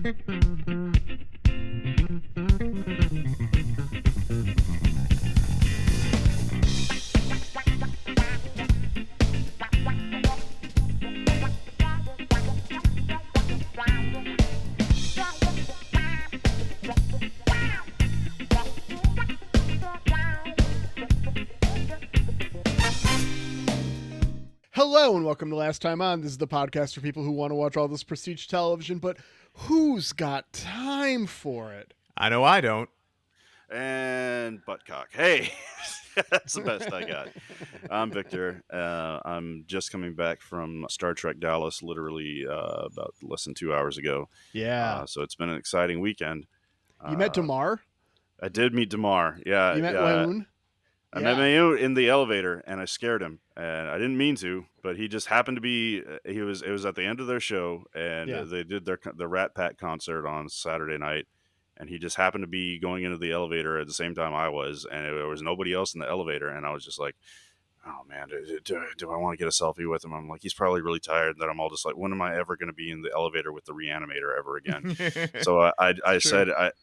Hello and welcome to Last Time On. This is the podcast for people who want to watch all this prestige television, but who's got time for it? I know I don't. And buttcock. Hey, that's the best I got. I'm Victor. I'm just coming back from Star Trek Dallas, literally about less than 2 hours ago. Yeah. So it's been an exciting weekend. You met Damar? I did meet Damar. Yeah. You met Wayoon? I met Mayoon in the elevator, and I scared him, and I didn't mean to, but he just happened to be. It was at the end of their show, and they did the Rat Pack concert on Saturday night, and he just happened to be going into the elevator at the same time I was, and there was nobody else in the elevator, and I was just like, oh man, do I want to get a selfie with him? I'm like, he's probably really tired. And then I'm all just like, when am I ever going to be in the elevator with the reanimator ever again? So I said, I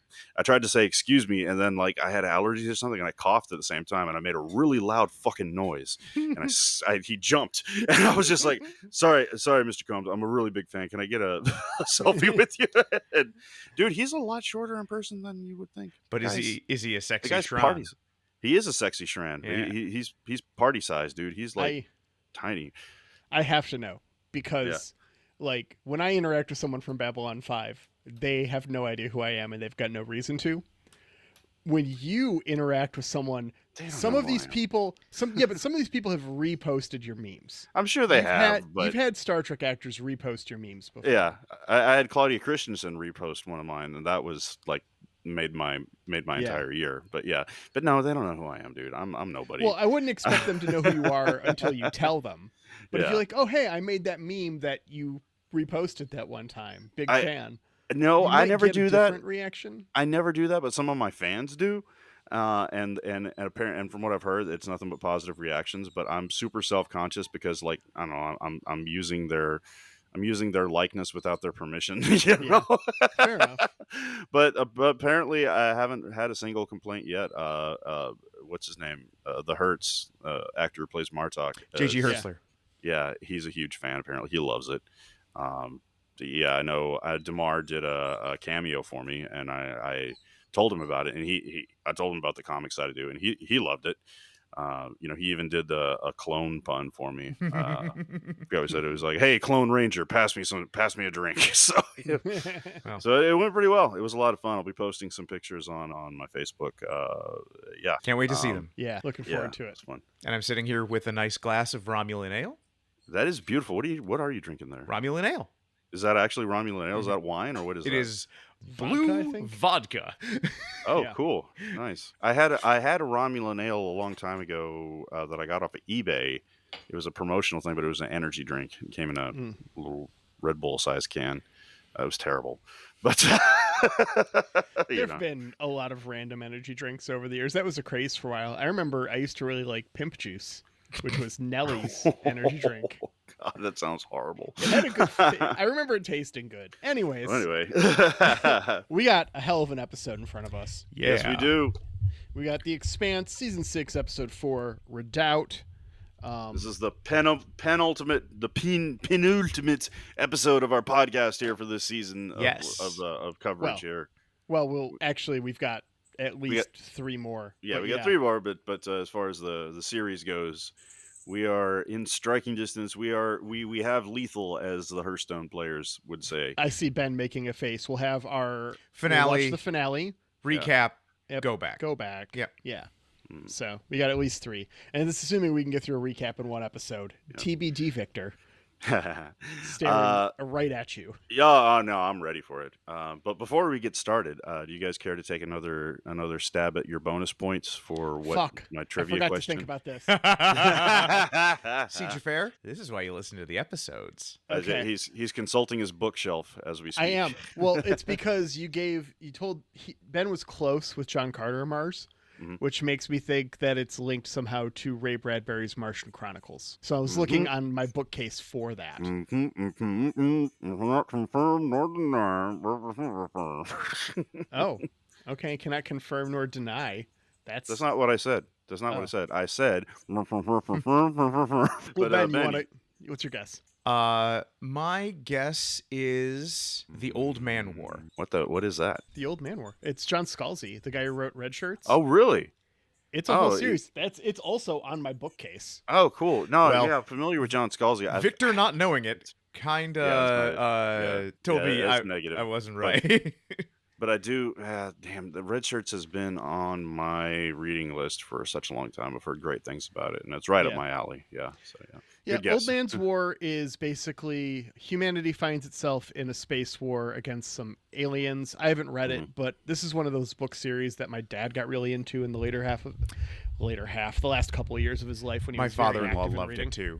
tried to say, excuse me. And then like I had allergies or something and I coughed at the same time and I made a really loud fucking noise. And he jumped and I was just like, sorry, Mr. Combs. I'm a really big fan. Can I get a selfie with you? And, dude, he's a lot shorter in person than you would think. But is he a sexy Shran? Parties. He is a sexy Shran. Yeah. He's party sized, dude. He's like tiny. I have to know because, like, when I interact with someone from Babylon 5, they have no idea who I am and they've got no reason to. When you interact with someone, some of these people have reposted your memes. I'm sure they have. But you've had Star Trek actors repost your memes before. Yeah, I had Claudia Christensen repost one of mine, and that was like. Made my entire year, but no, they don't know who I am, dude. I'm nobody. Well, I wouldn't expect them to know who you are until you tell them. But if you're like, oh hey, I made that meme that you reposted that one time, big fan. No, I never do that. Different reaction. I never do that, but some of my fans do, and apparently, and from what I've heard, it's nothing but positive reactions. But I'm super self-conscious because, like, I don't know, I'm using their likeness without their permission. You know? Fair enough. But apparently I haven't had a single complaint yet. What's his name? The Hertz actor who plays Martok. J.G. Hertzler. Yeah, he's a huge fan. Apparently, he loves it. I know Damar did a cameo for me, and I told him about it, and I told him about the comic side to do, and he loved it. He even did a clone pun for me. He always said it was like, "Hey, Clone Ranger, pass me a drink." So, Wow. So it went pretty well. It was a lot of fun. I'll be posting some pictures on my Facebook. Can't wait to see them. Yeah, looking forward to it. It's fun. And I'm sitting here with a nice glass of Romulan ale. That is beautiful. What are you drinking there? Romulan ale. Is that actually Romulan ale? Is that wine or what is It that? is blue vodka. Oh, Yeah. Cool. Nice. I had a Romulan ale a long time ago that I got off of eBay. It was a promotional thing, but it was an energy drink. It came in a little Red Bull sized can. It was terrible. But there have been a lot of random energy drinks over the years. That was a craze for a while. I remember I used to really like Pimp Juice, which was Nellie's energy drink. God, that sounds horrible. It had a good I remember it tasting good. Anyways. Well, anyway. We got a hell of an episode in front of us. Yeah. Yes, we do. We got The Expanse, Season 6, Episode 4, Redoubt. This is the penultimate episode of our podcast here for this season of coverage here. Well, we've got at least three more. Yeah, we got three more, but as far as the series goes, we are in striking distance. We have lethal, as the Hearthstone players would say. I see Ben making a face. We'll have our finale. We'll watch the finale. Recap. Yep. Go back. Yep. Yeah. So we got at least three, and this is assuming we can get through a recap in one episode. Yep. TBD, Victor. Staring right at you. Yeah, no, I'm ready for it. But before we get started, do you guys care to take another stab at your bonus points for my trivia question? I forgot to think about this. Xhafer, this is why you listen to the episodes. Okay. He's consulting his bookshelf as we speak. I am. Well, it's because Ben was close with John Carter of Mars. Mhm. which makes me think that it's linked somehow to Ray Bradbury's Martian Chronicles. So I was looking on my bookcase for that. Not confirmed nor denied. Oh, okay. Cannot confirm nor deny. That's not what I said. That's not what I said. I said. Well, But Ben, you Ben, want to? What's your guess? My guess is the Old Man War. What is that? The Old Man War. It's John Scalzi, the guy who wrote Red Shirts. Oh, really? It's a whole series. It's also on my bookcase. Oh, cool. No, Well, yeah, I'm familiar with John Scalzi. Victor not knowing it kind of told me negative. I wasn't right. But I do. Damn, the Red Shirts has been on my reading list for such a long time. I've heard great things about it, and it's right up my alley. Yeah. So yeah. Yeah, Good guess. Old Man's War is basically humanity finds itself in a space war against some aliens. I haven't read it, but this is one of those book series that my dad got really into in the the last couple of years of his life when he My was very father-in-law active in loved reading. it too.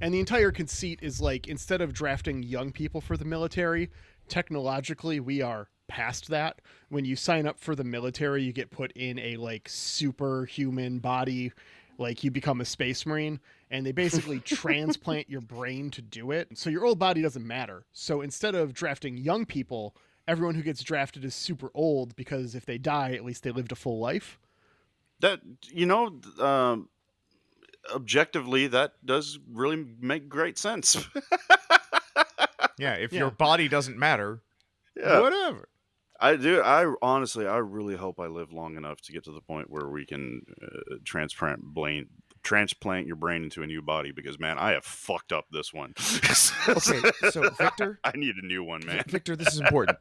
And the entire conceit is like, instead of drafting young people for the military, technologically we are past that. When you sign up for the military, you get put in a like superhuman body, like you become a space marine, and they basically transplant your brain to do it. So your old body doesn't matter. So instead of drafting young people, everyone who gets drafted is super old, because if they die, at least they lived a full life. That objectively, that does really make great sense. Yeah, if your body doesn't matter, Yeah. whatever. I do. I honestly, I really hope I live long enough to get to the point where we can transplant your brain into a new body, because man, I have fucked up this one. Okay, so Victor, I need a new one, man. Victor, this is important.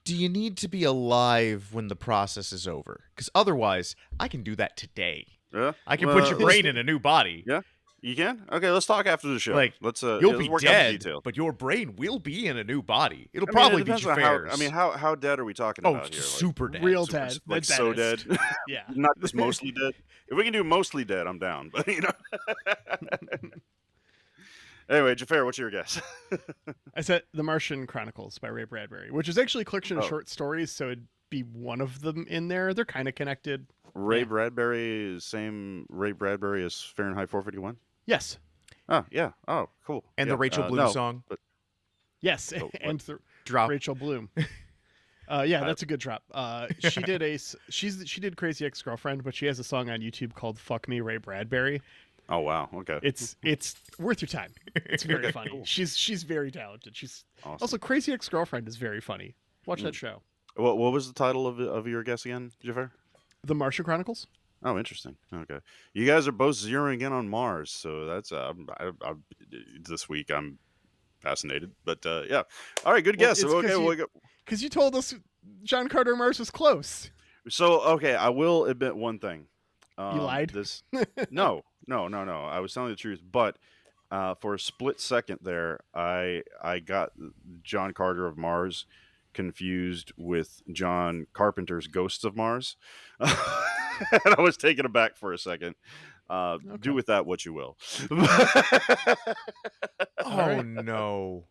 Do you need to be alive when the process is over? Because otherwise, I can do that today. Yeah, I can put your brain in a new body. Yeah, you can. Okay, let's talk after the show. Like, let's you'll let's be work out the dead, details. but your brain will be in a new body. It'll It probably be depends on Xhafer's. how dead are we talking about here? Like, super dead. Real super, dead. like The so dead. deadest. Yeah. Not just mostly dead. If we can do mostly dead, I'm down. But Anyway, Xhafer, what's your guess? I said The Martian Chronicles by Ray Bradbury, which is actually a collection of short stories, so it'd be one of them in there. They're kind of connected. Ray Bradbury is same Ray Bradbury as Fahrenheit 451? Yes. Oh, yeah. Oh, cool. And the Rachel Bloom song. But Yes, and the Drop. Rachel Bloom. Yeah, that's a good drop. She did Crazy Ex-Girlfriend, but she has a song on YouTube called "Fuck Me, Ray Bradbury." oh, wow. Okay. It's worth your time. It's very funny. Cool. She's very talented. She's Awesome. also Crazy Ex-Girlfriend is very funny. Watch that show. What was the title of your guess again, Xhafer? The Martian Chronicles. Oh, interesting. Okay, you guys are both zeroing in on Mars, so that's this week I'm fascinated. But yeah, all right, good guess. Okay, because you told us John Carter Mars was close. So okay, I will admit one thing. You lied? No. I was telling the truth, but for a split second there, I got John Carter of Mars confused with John Carpenter's Ghosts of Mars. And I was taken aback for a second. Do with that what you will. Oh, no.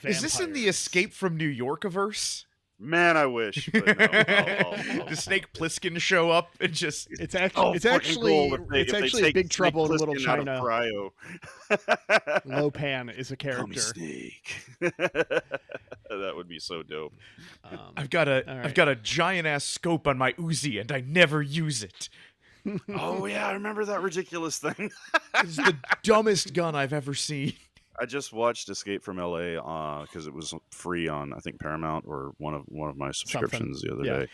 Is this in the Escape from New York-averse? Man, I wish. But no. Does Snake Plissken show up and just... It's actually Big Trouble in Little China. Lopan is a character. Snake. That would be so dope. I've got a giant ass scope on my Uzi and I never use it. Oh yeah, I remember that ridiculous thing. It's the dumbest gun I've ever seen. I just watched Escape from LA because it was free on, I think, Paramount or one of my subscriptions the other day.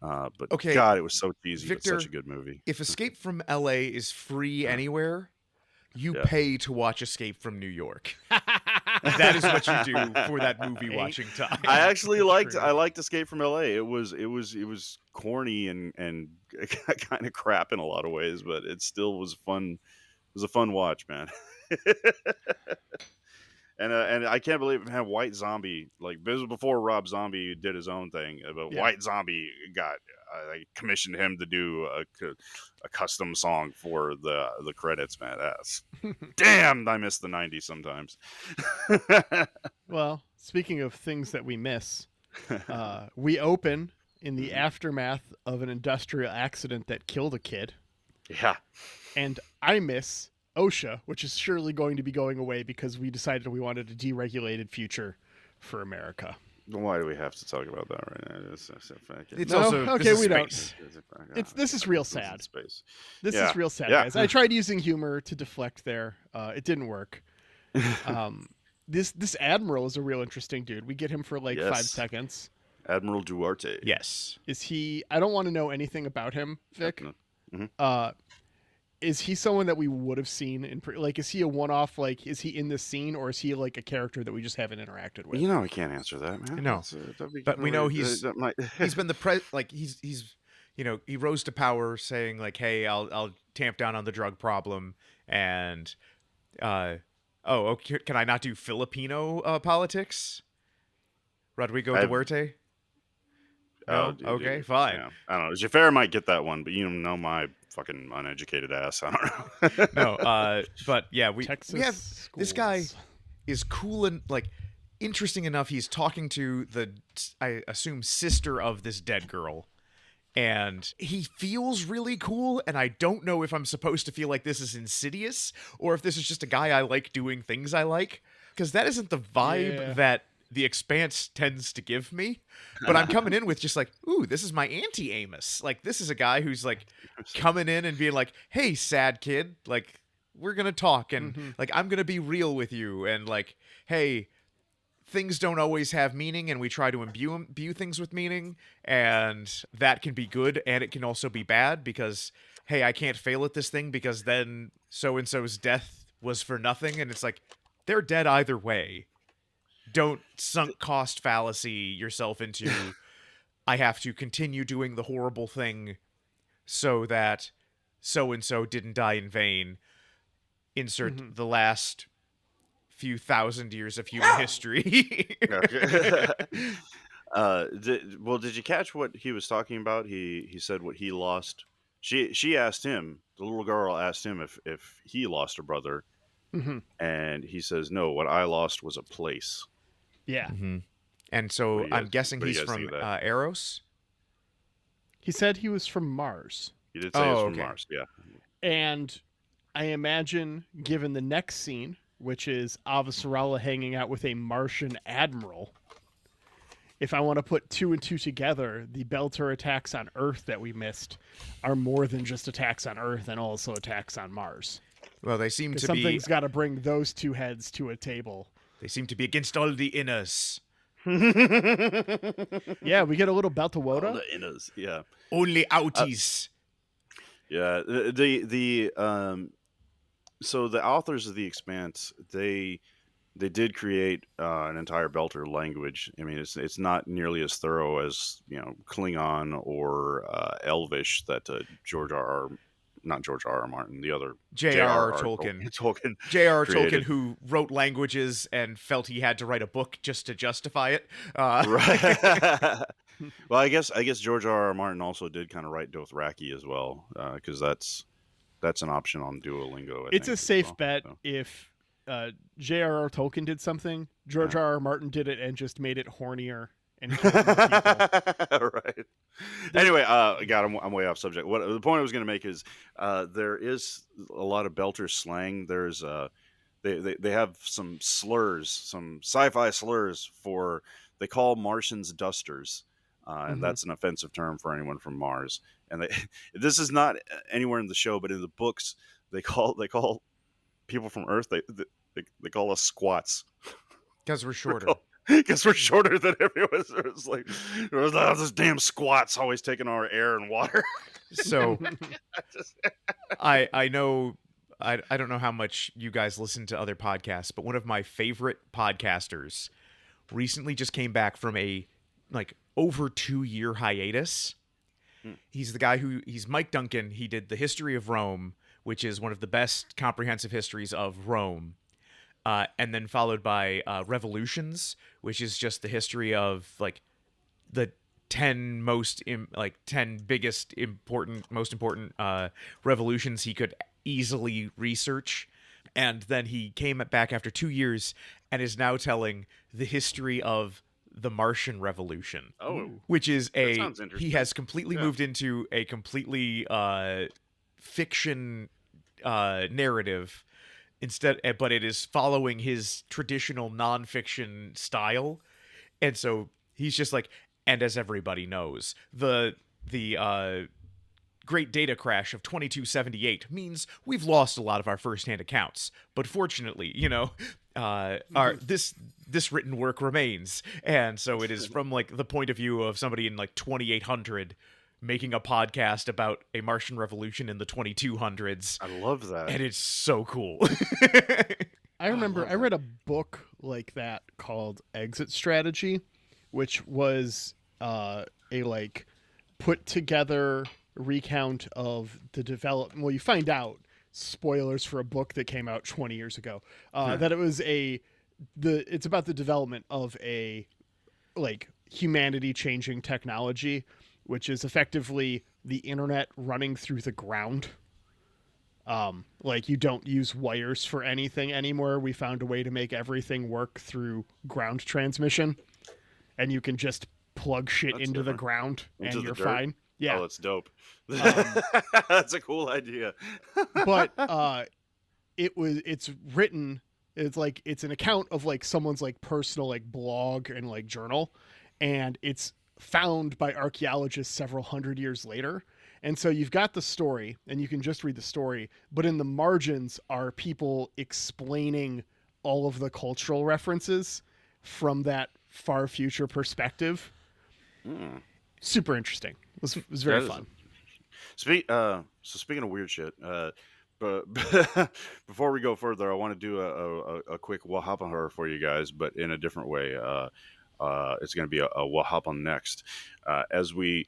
But okay, God, it was so cheesy. Victor, but such a good movie. If Escape from LA is free anywhere, you pay to watch Escape from New York. That is what you do for that movie watching time. I actually liked Escape from LA. It was corny and kind of crap in a lot of ways, but it still was fun. It was a fun watch, man. And I can't believe it had White Zombie. Like, this was before Rob Zombie did his own thing, but White Zombie got I commissioned him to do a custom song for the credits. Man, that's damn. I miss the '90s sometimes. Well, speaking of things that we miss, We open in the aftermath of an industrial accident that killed a kid. Yeah. And I miss OSHA, which is surely going to be going away because we decided we wanted a deregulated future for America. Why do we have to talk about that right now? It's No? also Okay, this is we don't. space. This is real sad. Space. This Yeah. is real sad, Yeah. guys. I tried using humor to deflect there. It didn't work. This admiral is a real interesting dude. We get him for like 5 seconds. Admiral Duarte. Yes. Is he? I don't want to know anything about him, Vic. Is he someone that we would have seen in like? Is he a one-off? Like, is he in this scene, or is he like a character that we just haven't interacted with? You know, I can't answer that, man. No, but we know he's been the like he's he rose to power saying like, hey, I'll tamp down on the drug problem, and okay, can I not do Filipino politics? Rodrigo Duarte. No? Okay, fine. Yeah. I don't know. Xhafer might get that one, but you know my fucking uneducated ass. I don't know. No, but yeah, we have schools. This guy is cool and like interesting enough. He's talking to the, I assume, sister of this dead girl, and he feels really cool. And I don't know if I'm supposed to feel like this is insidious or if this is just a guy I like doing things I like, because that isn't the vibe that the Expanse tends to give me. But I'm coming in with just like, ooh, this is my anti-Amos. Like, this is a guy who's like coming in and being like, hey, sad kid, like, we're gonna talk, and like, I'm gonna be real with you, and like, hey, things don't always have meaning, and we try to imbue things with meaning, and that can be good, and it can also be bad, because hey, I can't fail at this thing because then so and so's death was for nothing, and it's like, they're dead either way. Don't sunk cost fallacy yourself into I have to continue doing the horrible thing so that so and so didn't die in vain. Insert the last few thousand years of human history. Did you catch what he was talking about? He said what he lost. She asked him, the little girl asked him if he lost a brother, and he says, no, what I lost was a place. Yeah. And so I'm guessing he's from Eros? He said he was from Mars. He did say he was from Mars, yeah. And I imagine, given the next scene, which is Avasarala hanging out with a Martian admiral, if I want to put 2 and 2 together, the Belter attacks on Earth that we missed are more than just attacks on Earth and also attacks on Mars. Well, they seem to be... Something's got to bring those two heads to a table. They seem to be against all the inners. Yeah, we get a little Beltawoda. All the inners, yeah. Only outies. Yeah, so the authors of the Expanse, they did create an entire Belter language. I mean, it's not nearly as thorough as Klingon or Elvish that not George R.R. Martin, the other J.R.R. Tolkien. J.R.R. Tolkien, who wrote languages and felt he had to write a book just to justify it. Right. Well, I guess George R.R. Martin also did kind of write Dothraki as well, because that's an option on Duolingo. It's a safe bet if J.R.R. Tolkien did something, George R.R. Martin did it and just made it hornier. And right. Anyway, God, I'm way off subject. What the point I was going to make is there is a lot of Belter slang. There's they have some slurs, some sci-fi slurs for, they call Martians dusters, and that's an offensive term for anyone from Mars. And this is not anywhere in the show, but in the books they call people from Earth they call us squats because we're shorter. Because we're shorter than everyone. It's like, those damn squats always taking our air and water. So I know, I don't know how much you guys listen to other podcasts, but one of my favorite podcasters recently just came back from a over 2-year hiatus. He's the guy he's Mike Duncan. He did the History of Rome, which is one of the best comprehensive histories of Rome. And then followed by Revolutions, which is just the history of the 10 most 10 biggest most important revolutions he could easily research. And then he came back after 2 years and is now telling the history of The Martian Revolution. Oh, which is that sounds he interesting. has completely moved into a completely fiction narrative instead, but it is following his traditional nonfiction style, and so he's just like, and as everybody knows, the great data crash of 2278 means we've lost a lot of our first-hand accounts, but fortunately, our this written work remains. And so it is from like the point of view of somebody in like 2800 making a podcast about a Martian revolution in the 2200s. I love that. And it's so cool. I remember I read a book like that called Exit Strategy, which was a like put together recount of the development. Well, you find out, spoilers for a book that came out 20 years ago, that it was it's about the development of a like humanity changing technology, which is effectively the internet running through the ground. Like you don't use wires for anything anymore. We found a way to make everything work through ground transmission, and you can just plug shit into the ground and you're fine. Yeah. Oh, that's dope. That's a cool idea. But it's written, it's an account of like someone's like personal like blog and like journal, and it's found by archaeologists several hundred years later. And so you've got the story and you can just read the story, but in the margins are people explaining all of the cultural references from that far future perspective. Super interesting. It was very fun. So speaking of weird shit, but before we go further, I want to do a quick Wahapa for you guys, but in a different way. It's going to be a Wahapa next, as the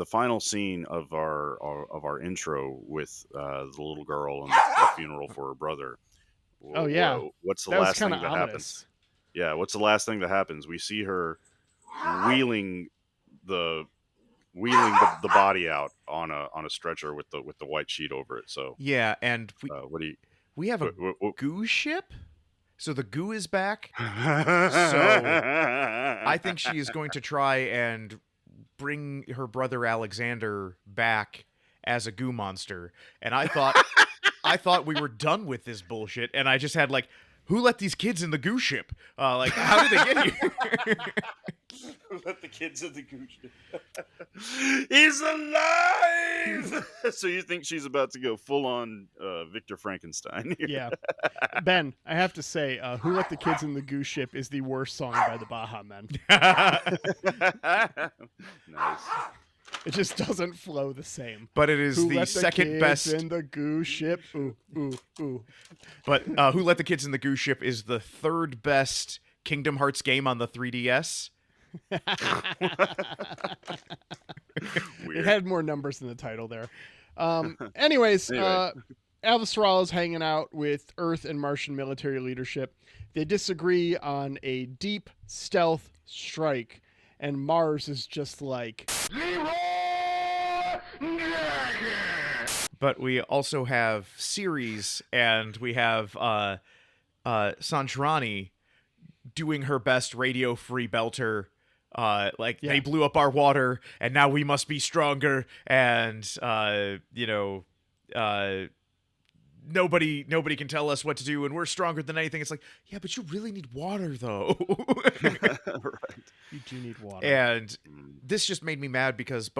final scene of our intro with the little girl and the funeral for her brother. Oh yeah, what's the last thing that happens? Yeah, what's the last thing that happens? We see her wheeling the body out on a stretcher with the white sheet over it. So yeah, and we have a goo ship. So the goo is back. So I think she is going to try and bring her brother Alexander back as a goo monster. And I thought we were done with this bullshit. And I just had like, who let these kids in the goo ship? Like, how did they get here? Who let the kids in the goo ship? He's alive! So you think she's about to go full on Victor Frankenstein here? Yeah. Ben, I have to say, Who Let the Kids in the Goo Ship is the worst song by the Baja Men. Nice. It just doesn't flow the same. But it is the second best in the goo ship. Ooh, ooh, ooh. But Who Let the Kids in the Goo Ship is the third best Kingdom Hearts game on the 3DS. It had more numbers in the title there. Anyways, Avasarala is hanging out with Earth and Martian military leadership. They disagree on a deep stealth strike, and Mars is just like... But we also have Ceres, and we have Sanchrani doing her best radio-free belter. They blew up our water, and now we must be stronger, and nobody can tell us what to do, and we're stronger than anything. It's like, yeah, but you really need water, though. Right. You do need water. And this just made me mad because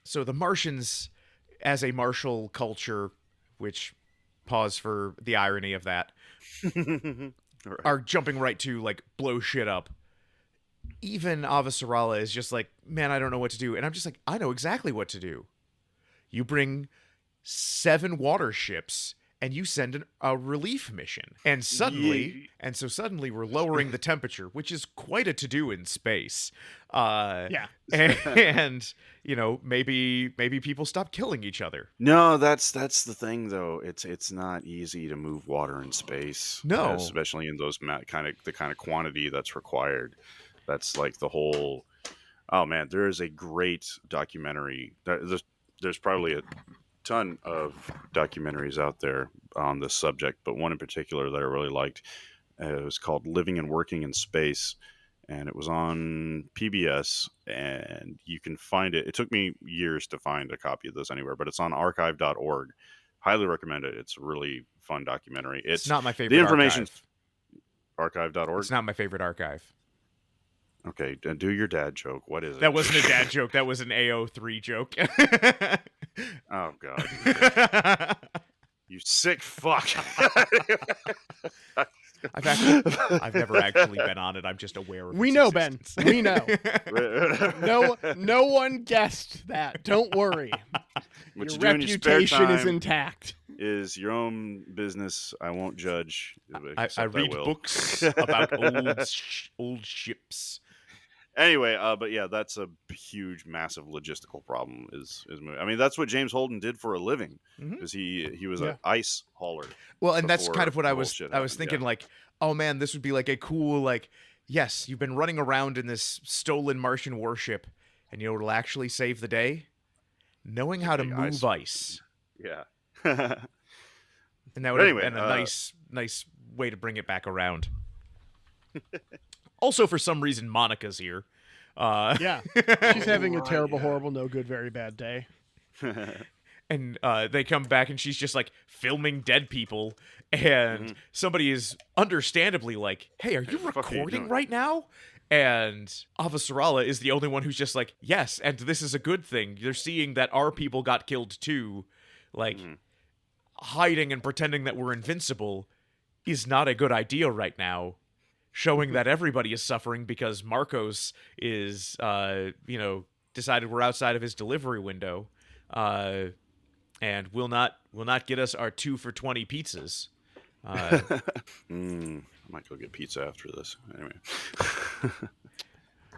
so the Martians, as a martial culture, which, pause for the irony of that, Right. are jumping right to, like, blow shit up. Even Avasarala is just like, man, I don't know what to do. And I'm just like, I know exactly what to do. You bring 7 water ships and you send a relief mission. And suddenly we're lowering the temperature, which is quite a to-do in space. And maybe people stop killing each other. No, that's the thing though. It's not easy to move water in space. No, especially in those the kind of quantity that's required. That's like the whole. Oh man, there is a great documentary. There's probably a ton of documentaries out there on this subject, but one in particular that I really liked. It was called "Living and Working in Space," and it was on PBS, and you can find it. It took me years to find a copy of this anywhere, but it's on archive.org. Highly recommend it. It's a really fun documentary. It's not my favorite the information. archive. Archive.org? It's not my favorite archive. Okay, do your dad joke. What is it? That wasn't a dad joke. That was an AO3 joke. Oh, God. You sick fuck. I've never actually been on it. I'm just aware of it. We know, Ben. We know. No one guessed that. Don't worry. What Your you do in your spare reputation is time intact. is your own business. I won't judge. I read books about old ships. Anyway, but yeah, that's a huge, massive logistical problem. Is moving. I mean, that's what James Holden did for a living. Is he was an ice hauler. Well, and that's kind of what I was thinking. Yeah. Like, oh man, this would be like a cool, like, yes, you've been running around in this stolen Martian warship, and you know what'll actually save the day? Knowing how to move ice. Yeah. And that would have been a nice way to bring it back around. Also, for some reason, Monica's here. Yeah. She's having a terrible, horrible, no good, very bad day. And they come back, and she's just, like, filming dead people. And somebody is understandably like, hey, are you recording right now? And Avasarala is the only one who's just like, yes, and this is a good thing. You're seeing that our people got killed too. Like, hiding and pretending that we're invincible is not a good idea right now. Showing that everybody is suffering because Marcos is, decided we're outside of his delivery window, and will not get us our 2 for $20 pizzas. I might go get pizza after this. Anyway,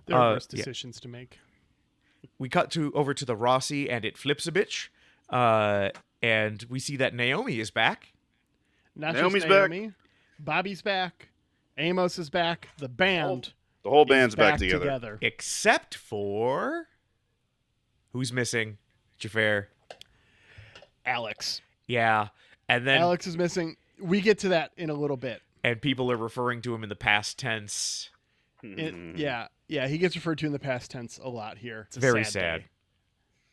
there are worse decisions to make. We cut over to the Rossi, and it flips a bitch, and we see that Naomi is back. Not Naomi's just Naomi, Bobby's back. Amos is back. The band. The whole band's back together. Except for... Who's missing? Xhafer. Alex. Yeah. And then Alex is missing. We get to that in a little bit. And people are referring to him in the past tense. Yeah, he gets referred to in the past tense a lot here. It's very sad. Day.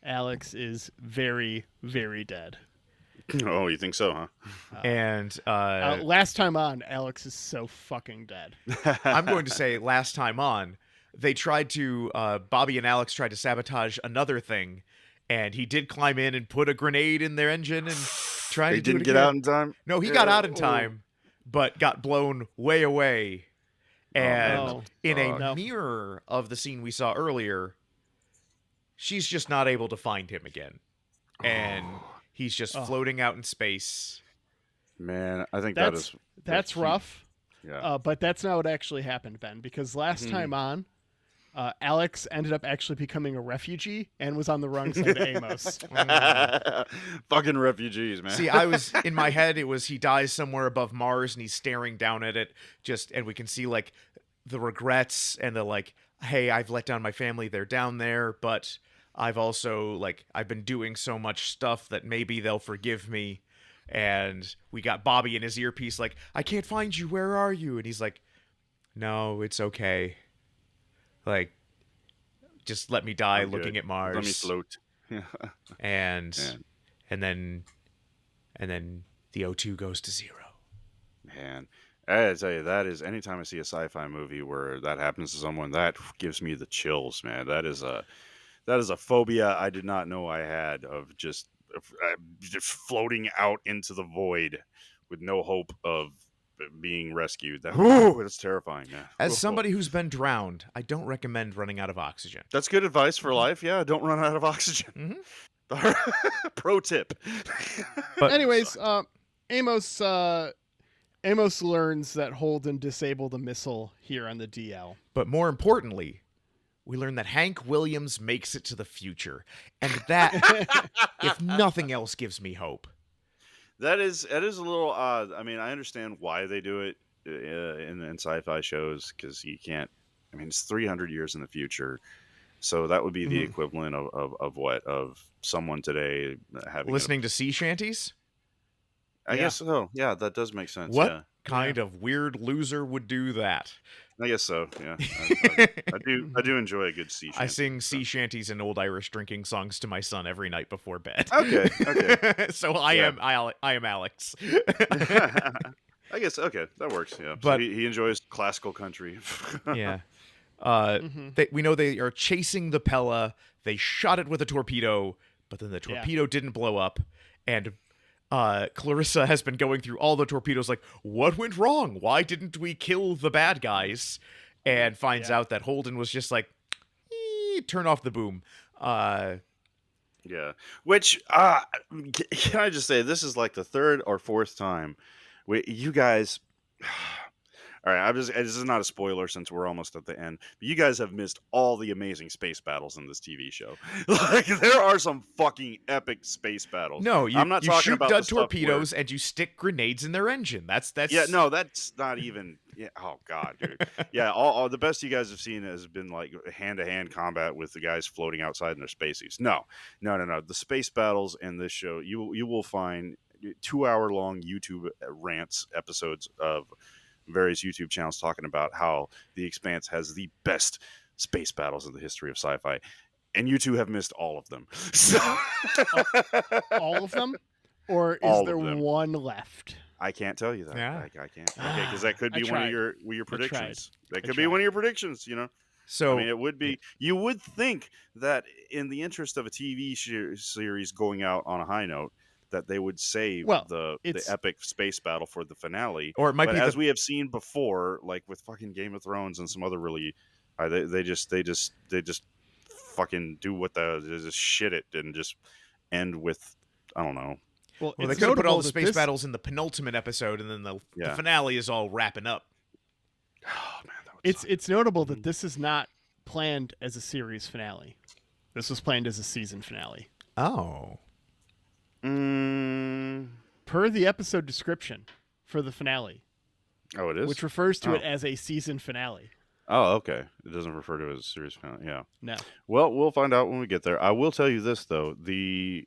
Alex is very, very dead. Oh, you think so, huh? And last time on, Alex is so fucking dead. I'm going to say last time on, they tried to, Bobby and Alex tried to sabotage another thing, and he did climb in and put a grenade in their engine and try to do it again. He didn't get out in time? No, he got out in time, but got blown way away. And in a mirror of the scene we saw earlier, she's just not able to find him again. And he's just floating out in space. Man, I think that's rough. Yeah. But that's not what actually happened, Ben, because last time on, Alex ended up actually becoming a refugee and was on the wrong side of Amos. Fucking refugees, man. See, I was in my head, it was he dies somewhere above Mars and he's staring down at it, and we can see like the regrets and the like, hey, I've let down my family, they're down there, but I've also I've been doing so much stuff that maybe they'll forgive me. And we got Bobby in his earpiece like, I can't find you, where are you? And he's like, no, it's okay. Like, just let me die looking at Mars. Let me float. and then the O2 goes to 0. Man, I tell you, that is, anytime I see a sci-fi movie where that happens to someone, that gives me the chills, man. That is a phobia I did not know I had, of just floating out into the void with no hope of being rescued. That's terrifying, man. As somebody who's been drowned, I don't recommend running out of oxygen. That's good advice for life. Yeah, don't run out of oxygen. Pro tip. But anyways, Amos learns that Holden disabled a missile here on the DL. But more importantly, we learn that Hank Williams makes it to the future. And that, if nothing else, gives me hope. That is a little odd. I mean, I understand why they do it in sci-fi shows, because you can't. I mean, it's 300 years in the future, so that would be the equivalent of what, of someone today having listening to sea shanties. I guess so. Yeah, that does make sense. What? Yeah. kind of weird loser would do that. I guess so. Yeah, I do enjoy a good sea shanty. I sing sea shanties and old Irish drinking songs to my son every night before bed. Okay. So I am Alex. I guess okay, that works. Yeah, But so he enjoys classical country. yeah, Mm-hmm. we know they are chasing the Pella. They shot it with a torpedo, but then the torpedo didn't blow up, and Clarissa has been going through all the torpedoes like, what went wrong? Why didn't we kill the bad guys? And finds out that Holden was just like, turn off the boom. Yeah, which can I just say, this is like the third or fourth time you guys. All right, this is not a spoiler since we're almost at the end. But you guys have missed all the amazing space battles in this TV show. Like, there are some fucking epic space battles. No, I'm not you talking shoot about dud the stuff torpedoes and you stick grenades in their engine. That's yeah, no, that's not even. Yeah, oh god, dude. Yeah, all the best you guys have seen has been like hand-to-hand combat with the guys floating outside in their spacesuits. No. The space battles in this show, you will find 2-hour-long YouTube rants episodes of various YouTube channels talking about how the Expanse has the best space battles in the history of sci-fi, and you two have missed all of them. So All of them, or is there one left? I can't tell you that. Yeah. I can't. Okay, because that could be one of your predictions. That could be one of your predictions. So I mean, it would be. You would think that in the interest of a TV series going out on a high note, that they would save the epic space battle for the finale. Or it might but be as we have seen before, like with fucking Game of Thrones and some other really, they just fucking do what they just shit it and just end with, I don't know. Well, they could have put all the space battles in the penultimate episode, and then the finale is all wrapping up. Oh man, that would it's notable that this is not planned as a series finale. This was planned as a season finale. Oh. Per the episode description for the finale. Oh, it is? Which refers to it as a season finale. Oh, okay. It doesn't refer to it as a series finale. Yeah. No. Well, we'll find out when we get there. I will tell you this, though. The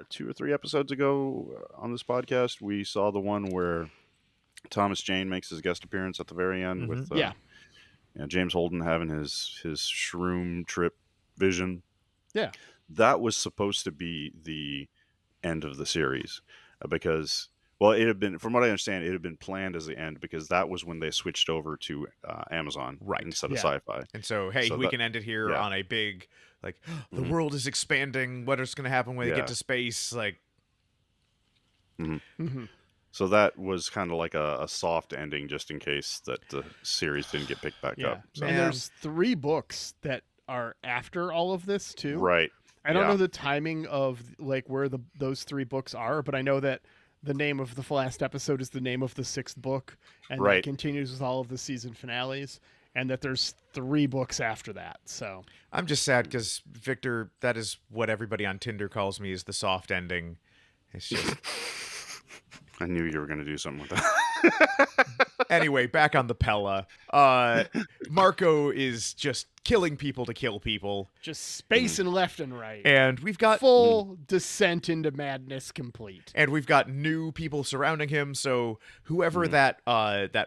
2 or 3 episodes ago on this podcast, we saw the one where Thomas Jane makes his guest appearance at the very end with James Holden having his shroom trip vision. Yeah. That was supposed to be the end of the series because, well, it had been, from what I understand, it had been planned as the end because that was when they switched over to Amazon instead of Sci-Fi. And so, we can end it here on a big, like, the world is expanding. What is going to happen when they get to space? Like, so that was kind of like a soft ending just in case that the series didn't get picked back up. So. And there's 3 books that are after all of this too. Right. I don't know the timing of like where those 3 books are, but I know that the name of the last episode is the name of the 6th book, and that continues with all of the season finales, and that there's 3 books after that. So I'm just sad because Victor, that is what everybody on Tinder calls me, is the soft ending. It's just. I knew you were going to do something with that. Anyway, back on the Pella. Marco is just killing people to kill people. Just spacing left and right. And we've got full descent into madness complete. And we've got new people surrounding him. So whoever that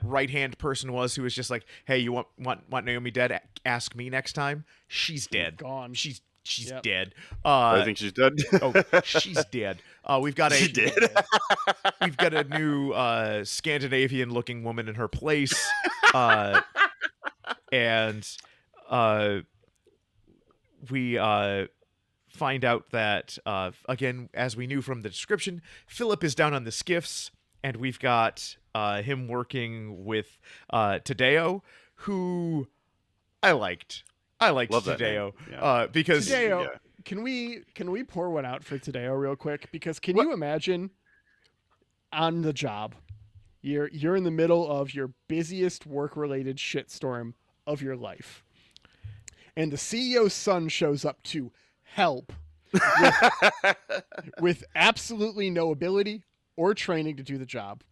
right-hand person was who was just like, hey, you want Naomi dead? Ask me next time. She's dead. Gone. She's dead. I think she's dead. She's dead. We've got we've got a new Scandinavian-looking woman in her place, and we find out that again, as we knew from the description, Philip is down on the skiffs, and we've got him working with Tadeo, who I liked. Love Tadeo because Tadeo. Can we pour one out for Tadeo real quick? Because can you imagine on the job, you're in the middle of your busiest work-related shitstorm of your life, and the CEO's son shows up to help with absolutely no ability or training to do the job.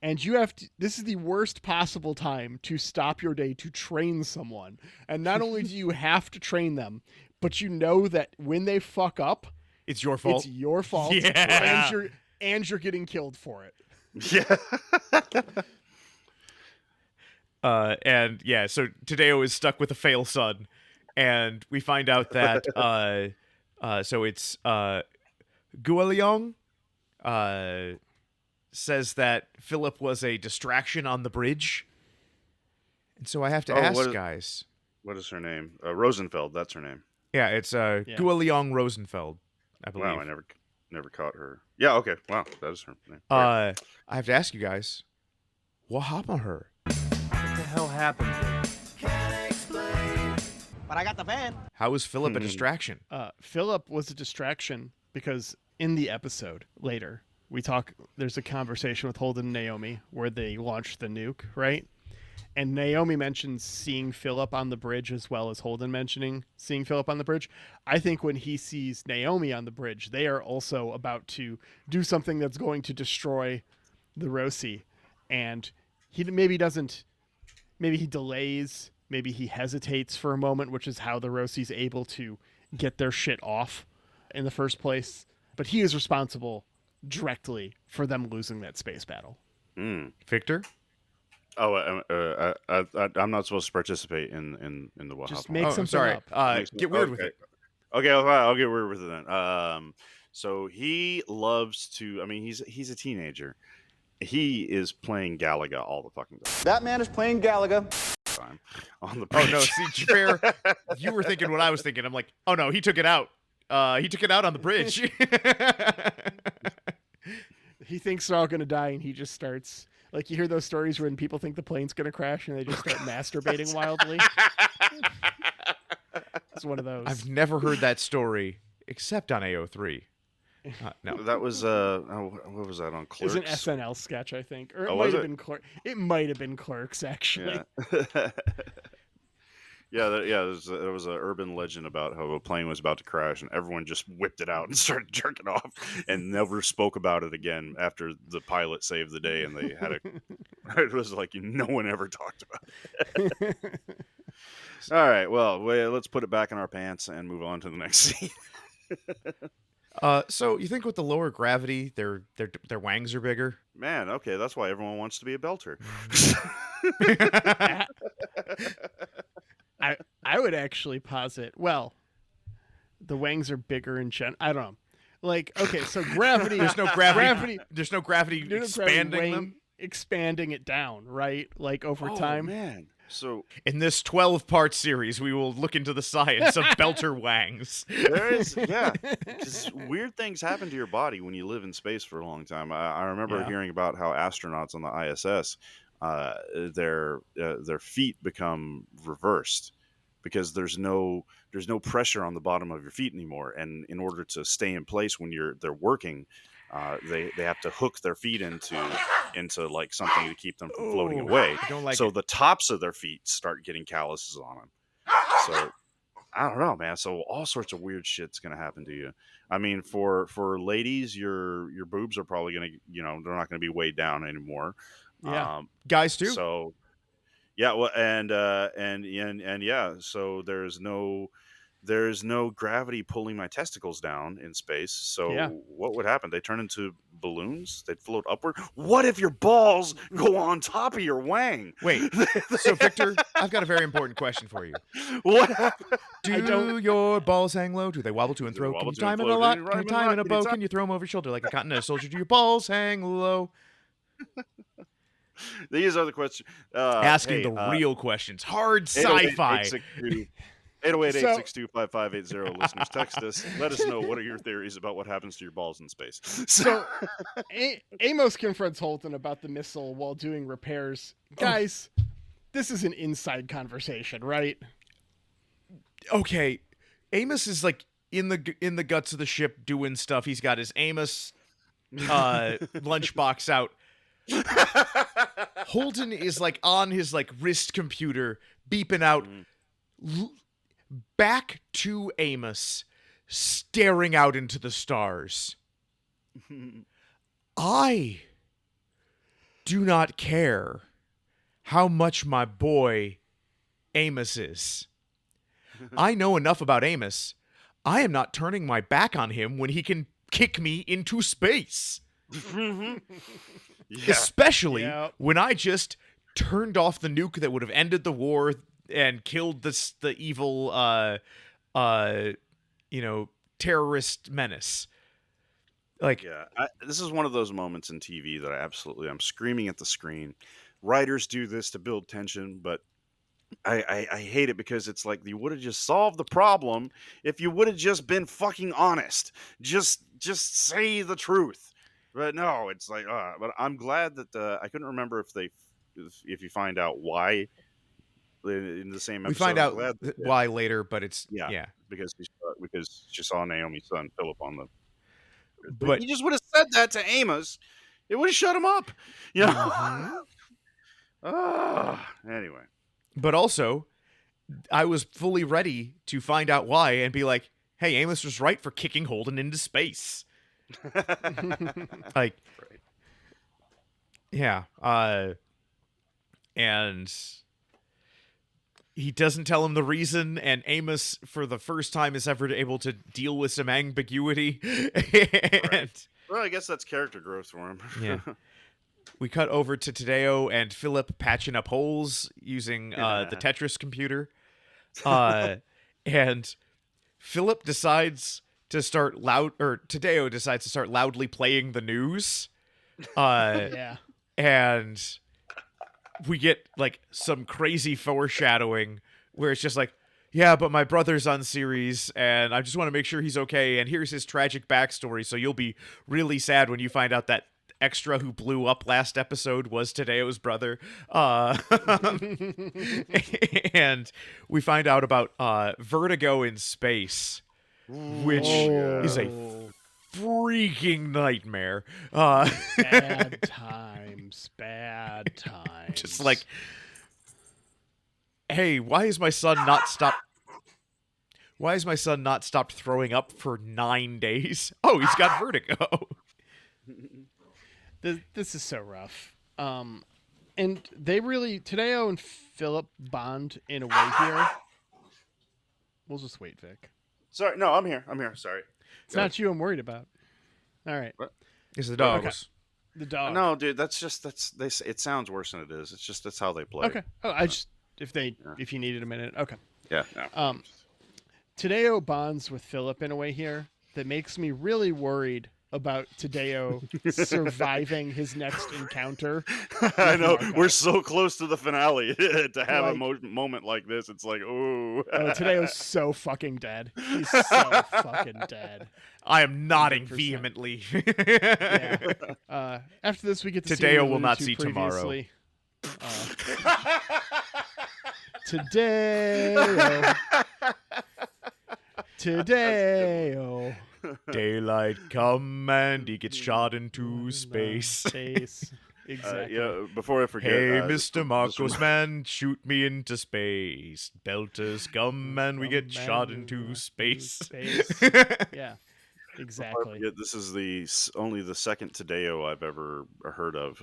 And you have to, this is the worst possible time to stop your day to train someone. And not only do you have to train them, but you know that when they fuck up, it's your fault. It's your fault. Yeah. And you're getting killed for it. Yeah. And yeah, so Tadeo is stuck with a fail son, and we find out that so it's Guoliong says that Philip was a distraction on the bridge, and so I have to ask, guys, what is her name? Rosenfeld. That's her name. Yeah, it's Guoliong Rosenfeld, I believe. Wow, I never caught her. Yeah, okay. Wow, that is her name. I have to ask you guys, what happened to her? What the hell happened to her? Can't explain. But I got the van. How was Philip a distraction? Philip was a distraction because in the episode later, there's a conversation with Holden and Naomi where they launch the nuke, right? And Naomi mentions seeing Philip on the bridge as well as Holden mentioning seeing Philip on the bridge. I think when he sees Naomi on the bridge, they are also about to do something that's going to destroy the Roci. And he maybe he delays, maybe he hesitates for a moment, which is how the Roci's able to get their shit off in the first place. But he is responsible directly for them losing that space battle. Victor? Oh, I'm not supposed to participate in the what Just happened. make something up. Get weird with it. Okay, I'll get weird with it then. So he loves to. I mean, he's a teenager. He is playing Galaga all the fucking That man is playing Galaga. time on the. Oh no, see, Fair, you were thinking what I was thinking. I'm like, oh no, he took it out. He took it out on the bridge. He thinks they're all going to die, and he just starts. Like, you hear those stories when people think the plane's going to crash, and they just start masturbating wildly. It's one of those. I've never heard that story except on AO3. No, that was what was that on Clerks? It was an SNL sketch, I think, or it Oh, might was have it? been It might have been Clerks, actually. Yeah. It was an urban legend about how a plane was about to crash, and everyone just whipped it out and started jerking off, and never spoke about it again after the pilot saved the day, and they had it was like no one ever talked about it. All right, well, let's put it back in our pants and move on to the next scene. So you think with the lower gravity, their wangs are bigger? Man, okay, that's why everyone wants to be a belter. I would actually posit, well, the wangs are bigger in general. I don't know. Like, okay, so gravity. There's no gravity. There's no gravity expanding them. Expanding it down, right? Like over time. Man. So in this 12-part series, we will look into the science of belter wangs. There is, yeah, because weird things happen to your body when you live in space for a long time. I remember hearing about how astronauts on the ISS, their feet become reversed because there's no pressure on the bottom of your feet anymore, and in order to stay in place when they're working, they have to hook their feet into like something to keep them from floating away. So the tops of their feet start getting calluses on them. So I don't know, man. So all sorts of weird shit's gonna happen to you. I mean, for ladies, your boobs are probably gonna, they're not gonna be weighed down anymore. Yeah, guys too. So yeah, well, and yeah, so there's no gravity pulling my testicles down in space. So what would happen? They turn into balloons? They'd float upward? What if your balls go on top of your wang? Wait, so Victor, I've got a very important question for you. What happened? Do your balls hang low? Do they wobble to and fro? Can you tie them in a lot? Can you tie them in a bow? Can you throw them over your shoulder like a continental soldier? Do your balls hang low? These are the questions. Asking the real questions. Hard sci-fi. 808-862-5580. Listeners, text us. Let us know what are your theories about what happens to your balls in space. So Amos confronts Holton about the missile while doing repairs. Guys, this is an inside conversation, right? Okay, Amos is like in the guts of the ship doing stuff. He's got his Amos lunchbox out. Holden is like on his like wrist computer beeping out. Back to Amos, staring out into the stars. I do not care how much my boy Amos is. I know enough about Amos. I am not turning my back on him when he can kick me into space. Especially when I just turned off the nuke that would have ended the war and killed the evil terrorist menace. Like, Yeah, this is one of those moments in TV that I'm screaming at the screen. Writers do this to build tension, but I hate it because it's like you would have just solved the problem if you would have just been fucking honest. Just say the truth. But no, it's like, but I'm glad that I couldn't remember if you find out why in the same episode. we find I'm out glad that- why later, but it's yeah, because she saw Naomi's son Philip on the. but He just would have said that to Amos. It would have shut him up. You know? Anyway. But also, I was fully ready to find out why and be like, hey, Amos was right for kicking Holden into space. Like, yeah. And he doesn't tell him the reason, and Amos, for the first time, is ever able to deal with some ambiguity. And, Well, I guess that's character growth for him. yeah. We cut over to Tadeo and Philip patching up holes using the Tetris computer. And Philip decides to start Tadeo decides to start loudly playing the news. Yeah. And we get like some crazy foreshadowing where it's just like, yeah, but my brother's on series and I just want to make sure he's okay. And here's his tragic backstory. So you'll be really sad when you find out that extra who blew up last episode was Tadeo's brother. And we find out about Vertigo in space, which is a freaking nightmare. Bad times. Just like, hey, why is my son not stopped throwing up for 9 days? Oh, he's got vertigo. This is so rough. And they really, Tadeo and Philip bond in a way here. We'll just wait, Vic. Sorry, no, I'm here. Sorry. It's not you I'm worried about. All right. What? It's the dogs. Okay. The dog. No, dude, it sounds worse than it is. It's just that's how they play. Okay. Oh, if you needed a minute. Okay. Yeah. No. Tadeo bonds with Philip in a way here that makes me really worried about Tadeo surviving his next encounter. I know Marco. we're so close to the finale to have a moment like this. It's like, oh, Tadeo's so fucking dead. He's so fucking dead. I am nodding 100%. vehemently. Yeah. After this, we get to Tadeo see will not see tomorrow. Tadeo. Daylight come and he gets shot into space. Exactly. Yeah. Before I forget, Hey, Mr. Marcos, man, shoot me into space. Belters come and we get shot into space. Yeah. Exactly. This is only the second Tadeo I've ever heard of.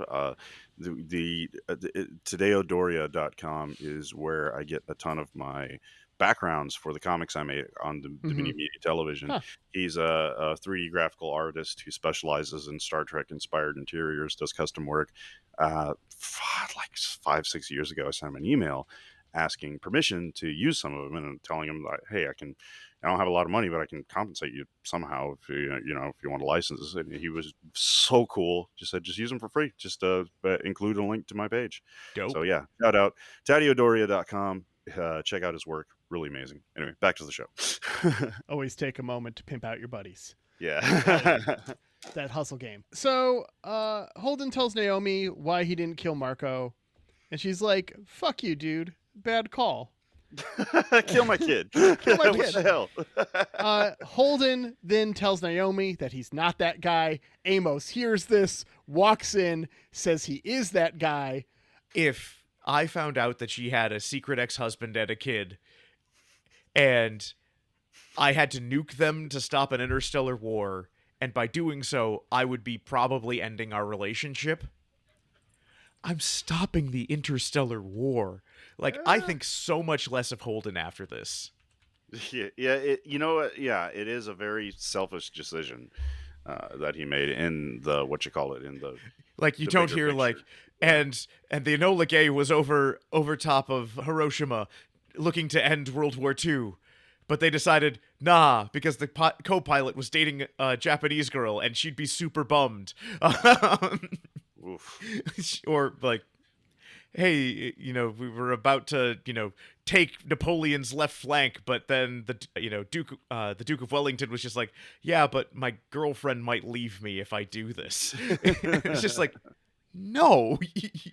The TadeoDoria.com is where I get a ton of my backgrounds for the comics I made on the mini media television. Huh. He's a 3D graphical artist who specializes in Star Trek inspired interiors, does custom work. Like 5-6 years ago, I sent him an email asking permission to use some of them and telling him that, hey, I don't have a lot of money, but I can compensate you somehow if you want to license this. And he was so cool. Just said, just use them for free. Just include a link to my page. Dope. So yeah, shout out TadeoDoria.com. Check out his work. Really amazing. Anyway, back to the show. Always take a moment to pimp out your buddies. Yeah. That hustle game. So Holden tells Naomi why he didn't kill Marco. And she's like, fuck you, dude. Bad call. Kill my kid. Kill my What kid. the hell? Holden then tells Naomi that he's not that guy. Amos hears this, walks in, says he is that guy. If I found out that she had a secret ex-husband and a kid, and I had to nuke them to stop an interstellar war, and by doing so, I would be probably ending our relationship, I'm stopping the interstellar war. Like, I think so much less of Holden after this. Yeah. You know what? Yeah, it is a very selfish decision that he made in the Like you The don't bigger hear like picture. and the Enola Gay was over top of Hiroshima looking to end World War II. But they decided, nah, because the co-pilot was dating a Japanese girl and she'd be super bummed. Oof. Or like, hey, we were about to, take Napoleon's left flank, but then the Duke of Wellington was just like, yeah, but my girlfriend might leave me if I do this. It's just like, no,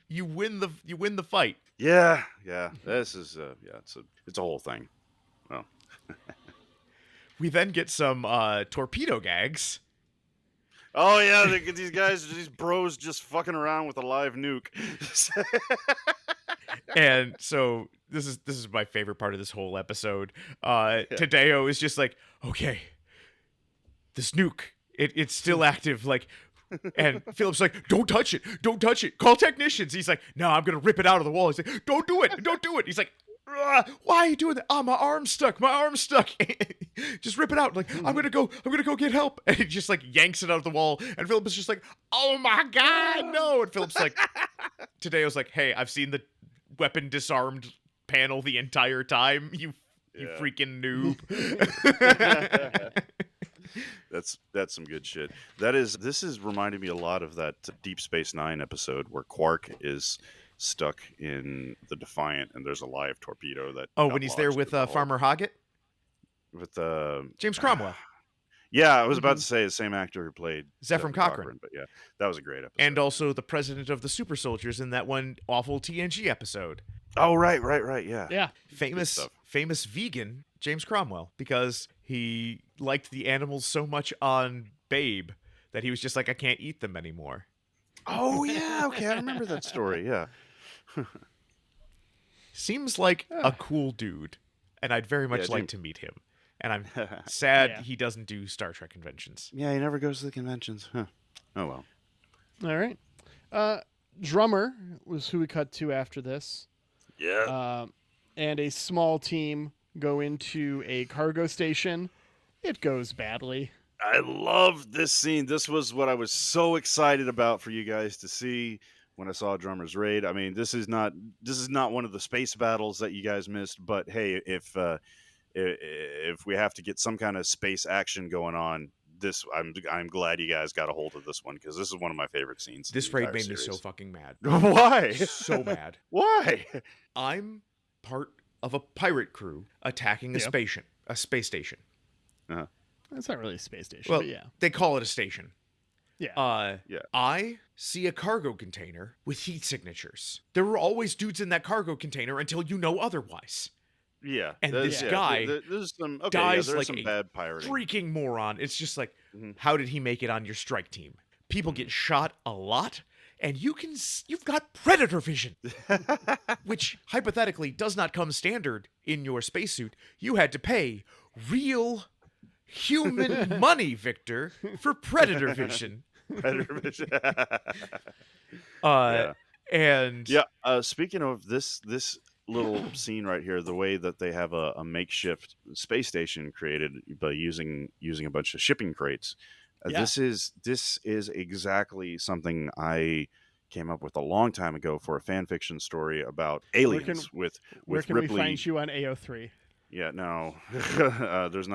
you win the fight. Yeah. This is it's a whole thing. Well, We then get some torpedo gags. oh yeah, these bros just fucking around with a live nuke. And so this is my favorite part of this whole episode. Tadeo is just like, okay, this nuke, it's still active, like, and Philip's like, don't touch it, call technicians. He's like, no, I'm gonna rip it out of the wall. He's like, don't do it. He's like, why are you doing that? Oh, my arm's stuck. Just rip it out. Like, I'm gonna go get help. And he just like yanks it out of the wall. And Philip is just like, oh my god, no. And Philip's like, Tadeo's like, hey, I've seen the weapon disarmed panel the entire time. You freaking noob. That's some good shit. This is reminding me a lot of that Deep Space Nine episode where Quark is stuck in the Defiant and there's a live torpedo that when he's there with Farmer Hoggett? With James Cromwell. Yeah, I was about to say the same actor who played Zephyr Cochrane. But yeah, that was a great episode. And also the president of the Super Soldiers in that one awful TNG episode. Oh, right, yeah. Yeah. Famous vegan James Cromwell, because he liked the animals so much on Babe that he was just like, I can't eat them anymore. Oh yeah, okay, I remember that story. Yeah. Seems like a cool dude, and I'd very much like to meet him. And I'm sad he doesn't do Star Trek conventions. Yeah, he never goes to the conventions. Huh. Oh well. All right. Drummer was who we cut to after this. Yeah. And a small team go into a cargo station. It goes badly. I love this scene. This was what I was so excited about for you guys to see when I saw Drummer's Raid. I mean, this is not one of the space battles that you guys missed, but hey, if we have to get some kind of space action going on, I'm glad you guys got a hold of this one, because this is one of my favorite scenes. This raid made me so fucking mad. Why? So mad. Why? I'm part of a pirate crew attacking a space station. Uh-huh. It's not really a space station, Well, but yeah. they call it a station. Yeah. I see a cargo container with heat signatures. There were always dudes in that cargo container until you know otherwise. Yeah. And this guy there's some, dies there's like some a bad pirating. freaking moron. It's just like, how did he make it on your strike team? People get shot a lot, and you've got predator vision, which hypothetically does not come standard in your spacesuit. You had to pay real human money, Victor, for predator vision. Predator vision. And speaking of this little scene right here, the way that they have a makeshift space station created by using a bunch of shipping crates. This is exactly something I came up with a long time ago for a fan fiction story about aliens with Where can Ripley. we find you on AO3? Yeah, no, it's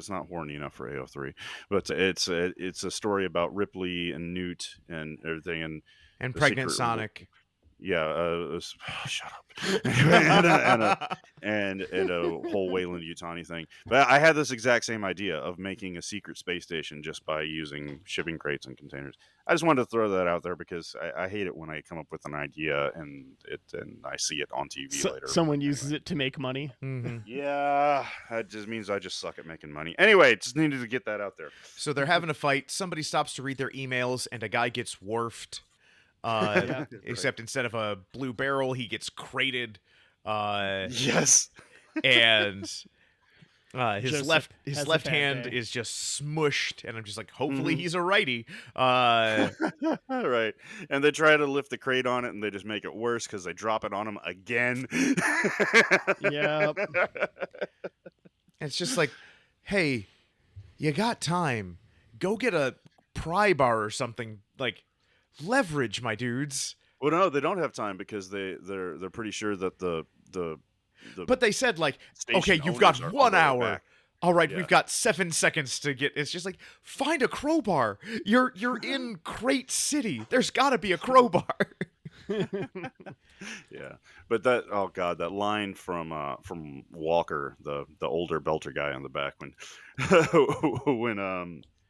not horny enough for AO3, but it's a story about Ripley and Newt and everything, and pregnant Sonic. Yeah, shut up. and a whole Weyland-Yutani thing. But I had this exact same idea of making a secret space station just by using shipping crates and containers. I just wanted to throw that out there because I hate it when I come up with an idea and I see it on TV later. Someone uses it to make money. Mm-hmm. Yeah, that just means I just suck at making money. Anyway, just needed to get that out there. So they're having a fight. Somebody stops to read their emails, and a guy gets wharfed. Except instead of a blue barrel, he gets crated. Yes. And his Joseph left a bad hand day. is just smushed, and I'm just like, hopefully he's a righty. Right. And they try to lift the crate on it, and they just make it worse because they drop it on him again. Yep. It's just like, hey, you got time. Go get a pry bar or something. Like, Leverage, my dudes. Well, no, they don't have time because they're pretty sure that the But they said, like, station okay, you've owners got are 1 on their way hour. back. All right, Yeah. we've got 7 seconds to get. It's just like, find a crowbar. You're in Crate City. There's got to be a crowbar. Yeah, but that line from Walker, the older Belter guy on the back when when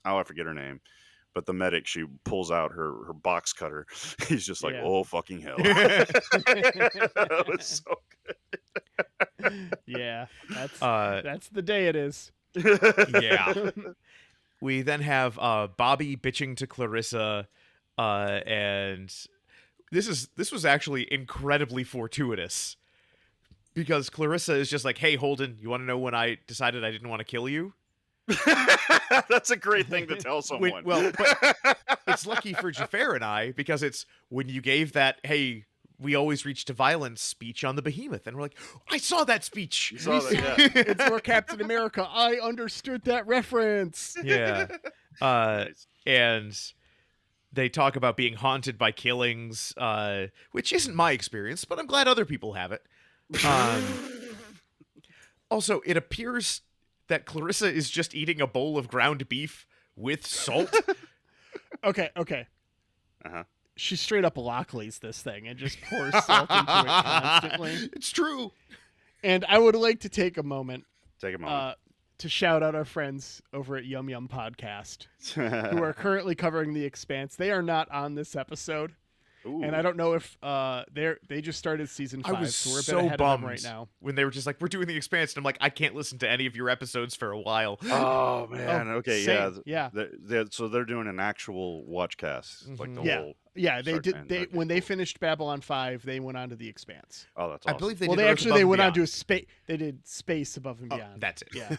I forget her name, but the medic, she pulls out her box cutter. He's just like, Yeah. oh fucking hell. That was so Yeah, that's the day it is. Yeah. We then have Bobby bitching to Clarissa, and this was actually incredibly fortuitous because Clarissa is just like, "Hey, Holden, you want to know when I decided I didn't want to kill you?" That's a great thing to tell someone. But it's lucky for Xhafer and I because it's when you gave that, "Hey, we always reach to violence" speech on the Behemoth, and we're like, "I saw that speech." You saw that, yeah. It's for Captain America. I understood that reference. Yeah. Nice. And they talk about being haunted by killings, which isn't my experience, but I'm glad other people have it. Also, it appears that Clarissa is just eating a bowl of ground beef with salt. Okay. Uh-huh. She straight up Lockleys this thing and just pours salt into it constantly. It's true. And I would like to take a moment Take a moment. to shout out our friends over at Yum Yum Podcast who are currently covering The Expanse. They are not on this episode. Ooh. And I don't know if they just started season 5, I was so we're a bit so ahead of bummed them right now. when they were just like, "We're doing The Expanse," and I'm like, "I can't listen to any of your episodes for a while." Oh man, okay, same. Yeah. So they're doing an actual watch cast, like the Yeah. whole. Yeah, they start did. to end. They Okay, when they cool. finished Babylon 5, they went on to The Expanse. Oh, that's I awesome. believe they Well, did they Earth actually Above they and went on Beyond. to a space. They did Space Above and Oh, Beyond. that's it. Yeah.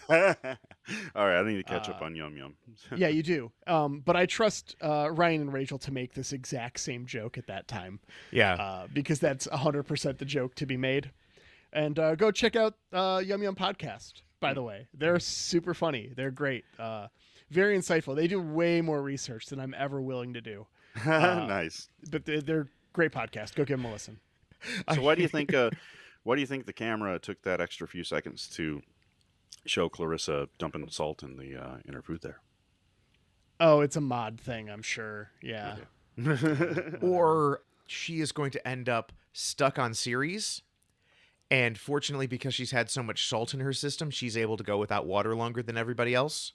All right, I need to catch up on Yum Yum. Yeah, you do. But I trust Ryan and Rachel to make this exact same joke at that time. Yeah. Because that's 100% the joke to be made. And go check out Yum Yum Podcast, by the way. They're super funny. They're great. Very insightful. They do way more research than I'm ever willing to do. Nice. But they're great podcast. Go give them a listen. So why do you think? Why do you think the camera took that extra few seconds to show Clarissa dumping salt in her food there? Oh, it's a mod thing, I'm sure. Yeah. Or she is going to end up stuck on Ceres, and fortunately, because she's had so much salt in her system, she's able to go without water longer than everybody else.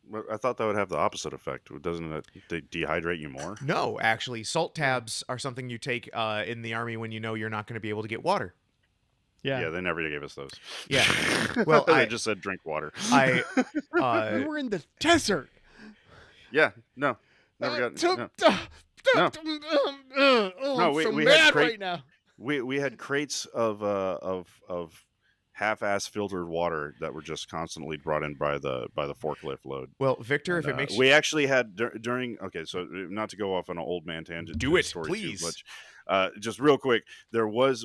Well, I thought that would have the opposite effect. Doesn't it dehydrate you more? No, actually, salt tabs are something you take in the army when you know you're not going to be able to get water. Yeah. Yeah, they never gave us those. Yeah. Well, They I just said drink water. I We were in the desert. Yeah, no, never got. No. Oh, No, I'm so we had mad crate- right now. We had crates of half-ass filtered water that were just constantly brought in by the forklift load. well, Victor, if And, it makes we actually had during okay, so not to go off on an old man tangent. Do to the it, story please. Too much. Just real quick,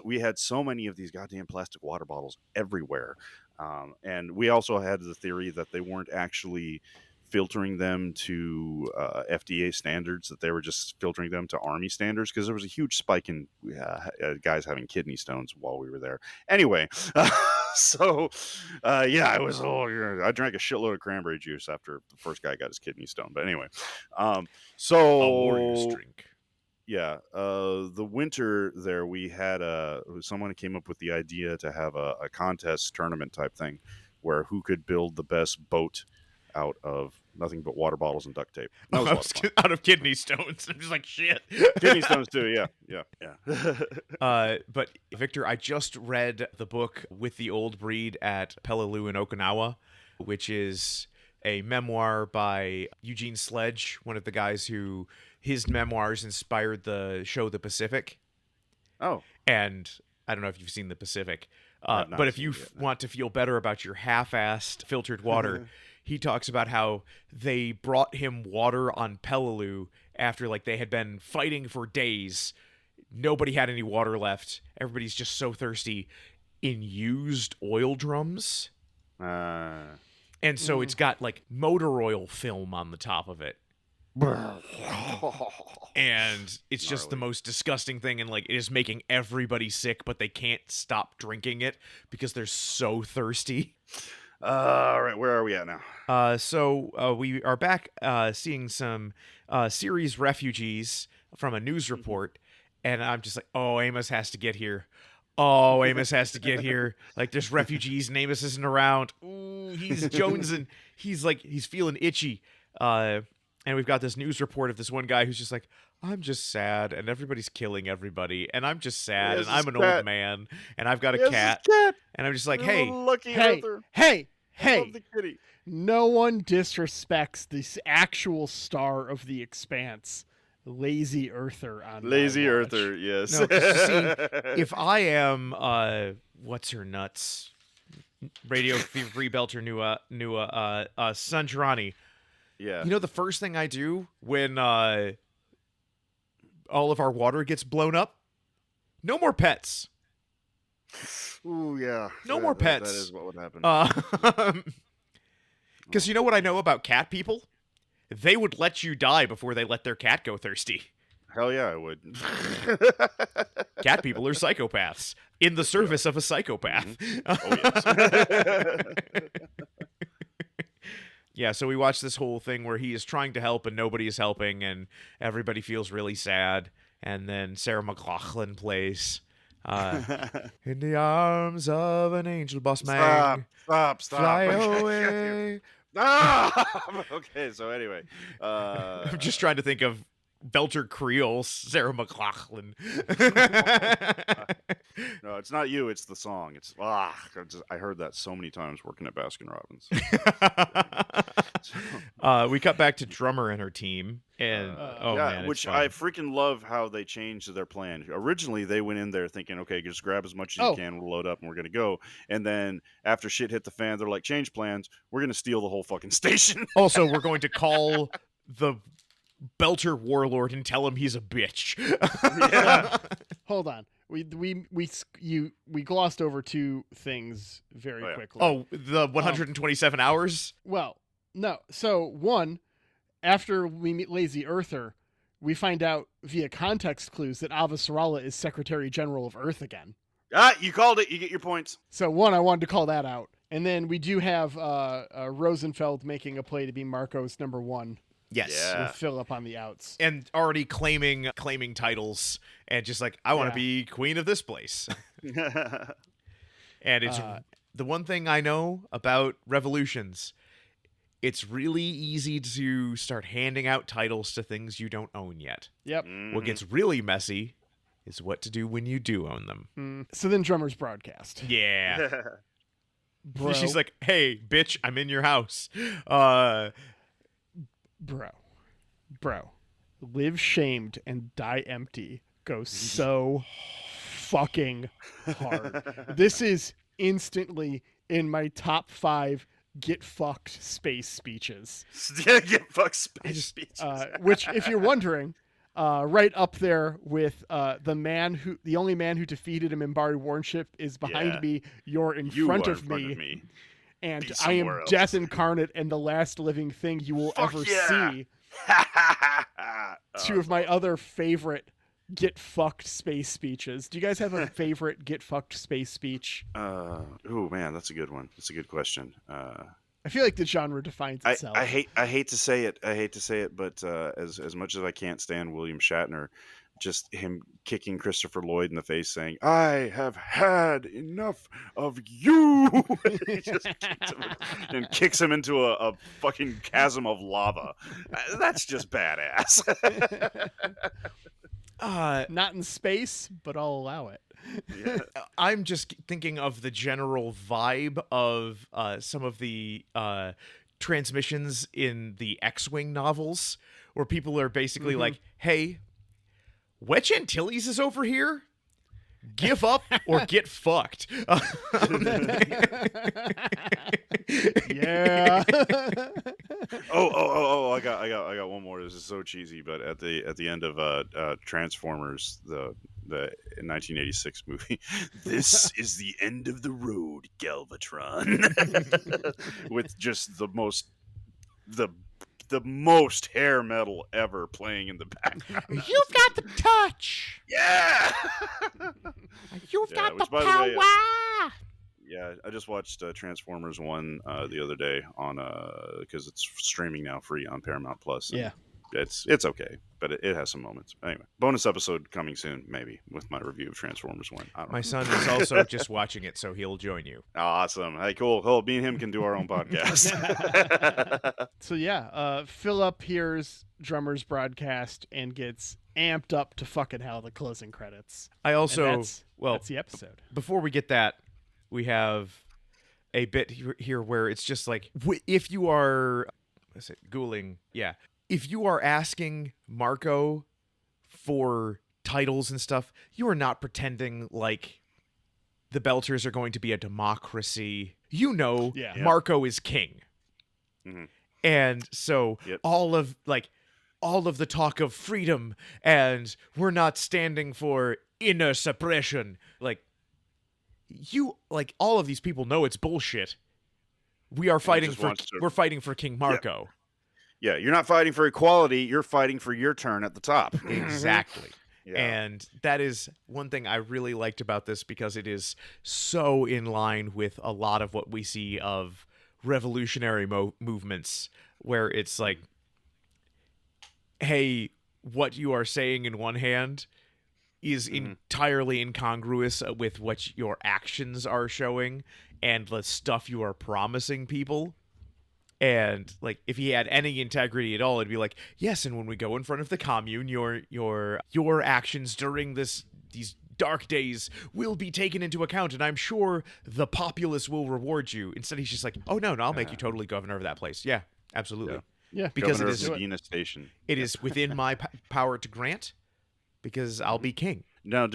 we had so many of these goddamn plastic water bottles everywhere, and we also had the theory that they weren't actually filtering them to FDA standards, that they were just filtering them to Army standards, because there was a huge spike in guys having kidney stones while we were there. Anyway, so I was I drank a shitload of cranberry juice after the first guy got his kidney stone. But anyway, a warrior's so drink. yeah, the winter there, we had someone came up with the idea to have a contest tournament type thing, where who could build the best boat out of nothing but water bottles and duct tape. That was a lot of fun. Out of kidney stones. I'm just like, shit. Kidney stones too. Yeah. But Victor, I just read the book With the Old Breed at Peleliu in Okinawa, which is a memoir by Eugene Sledge, one of the guys who his memoirs inspired the show The Pacific. Oh, And I don't know if you've seen The Pacific, I've not but if seen you it yet, no. want to feel better about your half-assed filtered water, he talks about how they brought him water on Peleliu after like they had been fighting for days. Nobody had any water left. Everybody's just so thirsty. In used oil drums. And so it's got like motor oil film on the top of it. and it's just the Gnarly. most disgusting thing, and like it is making everybody sick, but they can't stop drinking it because they're so thirsty. All right, where are we at now? So we are back seeing some series refugees from a news report, and I'm just like, oh, Amos has to get here. Oh, Amos has to get here. Like, there's refugees, and Amos isn't around. Ooh, he's jonesing. He's feeling itchy. And we've got this news report of this one guy who's just like, I'm just sad, and everybody's killing everybody, and I'm just sad, and I'm an old man, and I've got a cat, and I'm just like, hey, lucky Hey, Arthur. hey, I hey! love the kitty. No one disrespects this actual star of the Expanse, Lazy Earther. On Lazy my watch. Arthur, yes. No, 'cause you see, if I am, what's her nuts? Radio Free Belter Nua Sanjirani. Yeah. You know the first thing I do when all of our water gets blown up? No more pets. Ooh, yeah. No more pets. That is what would happen. Because you know what I know about cat people? They would let you die before they let their cat go thirsty. Hell yeah, I would. Cat people are psychopaths in the service of a psychopath. Oh, yes. Yeah, so we watched this whole thing where he is trying to help and nobody is helping, and everybody feels really sad. And then Sarah McLachlan plays in the arms of an angel, boss man. Stop. Fly Okay. away. Ah! Okay, so anyway. I'm just trying to think of Belter Creole, Sarah McLachlan. No, it's not you. It's the song. It's I heard that so many times working at Baskin Robbins. We cut back to Drummer and her team, and man, which it's I fun. freaking love how they changed their plan. Originally, they went in there thinking, okay, just grab as much as you can, we'll load up, and we're gonna go. And then after shit hit the fan, they're like, change plans. We're gonna steal the whole fucking station. Also, we're going to call the Belter warlord and tell him he's a bitch. Yeah. Hold on. We glossed over two things very quickly. Oh, the 127 hours? Well, no. So one, after we meet Lazy Earther, we find out via context clues that Avasarala is Secretary General of Earth again. You called it. You get your points. So one, I wanted to call that out. And then we do have Rosenfeld making a play to be Marco's number one. Yes. Yeah. With Philip on the outs. And already claiming titles and just like, I want to Yeah. be queen of this place. And it's the one thing I know about revolutions. It's really easy to start handing out titles to things you don't own yet. Yep. What gets really messy is what to do when you do own them. So then Drummer's broadcast. Yeah. Bro. She's like, hey, bitch, I'm in your house. Bro. Live shamed and die empty goes so fucking hard. This is instantly in my top 5 get fucked space speeches. Get fucked space speeches. Which, if you're wondering, right up there with the only man who defeated a Minbari warship is behind me. You're in front of me. And Be I am somewhere else. death incarnate and the last living thing you will Fuck ever yeah. see. Two of my other favorite get fucked space speeches. Do you guys have a favorite get fucked space speech? Oh man, that's a good one. That's a good question. I feel like the genre defines itself. I hate to say it, but as much as I can't stand William Shatner, just him kicking Christopher Lloyd in the face, saying, "I have had enough of you," he just kicks him into a fucking chasm of lava. That's just badass. Not in space, but I'll allow it. Yeah. I'm just thinking of the general vibe of some of the transmissions in the X-Wing novels, where people are basically like, hey, Wedge Antilles is over here? Give up or get fucked. Yeah. Oh! I got one more. This is so cheesy, but at the end of Transformers, the 1986 movie, this is the end of the road, Galvatron, with just the the most hair metal ever playing in the background. You've got the touch. Yeah. You've Yeah, got the which, by the way, power. Yeah, I just watched Transformers 1 the other day on because it's streaming now free on Paramount Plus. Yeah. It's okay, but it has some moments. Anyway, bonus episode coming soon, maybe, with my review of Transformers 1. I don't know. My son is also just watching it, so he'll join you. Awesome. Hey, cool. Me and him can do our own podcast. So yeah, Philip hears Drummer's broadcast and gets amped up to fucking hell. The closing credits. I also that's the episode. Before we get that, we have a bit here where it's just like, if you are, ghouling, yeah. If you are asking Marco for titles and stuff, you are not pretending like the Belters are going to be a democracy. You know, Marco is king. Mm-hmm. And so all of the talk of freedom and we're not standing for inner suppression, all of these people know it's bullshit. We are fighting we're fighting for King Marco. Yeah, you're not fighting for equality, you're fighting for your turn at the top. Exactly. Yeah. And that is one thing I really liked about this, because it is so in line with a lot of what we see of revolutionary movements, where it's like, hey, what you are saying in one hand is entirely incongruous with what your actions are showing and the stuff you are promising people. And if he had any integrity at all, it'd be like, yes, and when we go in front of the commune, your actions during these dark days will be taken into account, and I'm sure the populace will reward you. Instead, he's just like, oh no, I'll make you totally governor of that place. Yeah, absolutely. Yeah, because governor it is of Medina Station. It is within my power to grant, because I'll be king. Now,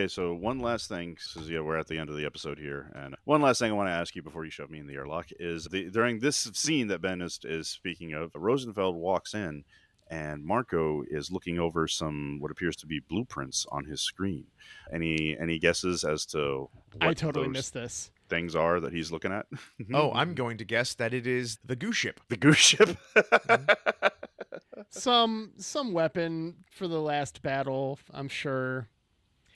so one last thing, because we're at the end of the episode here, and one last thing I want to ask you before you shove me in the airlock is during this scene that Ben is speaking of, Rosenfeld walks in, and Marco is looking over some what appears to be blueprints on his screen. Any guesses as to what I totally missed this. Things are that he's looking at? Oh, I'm going to guess that it is the Goose Ship. The Goose Ship. Some weapon for the last battle, I'm sure.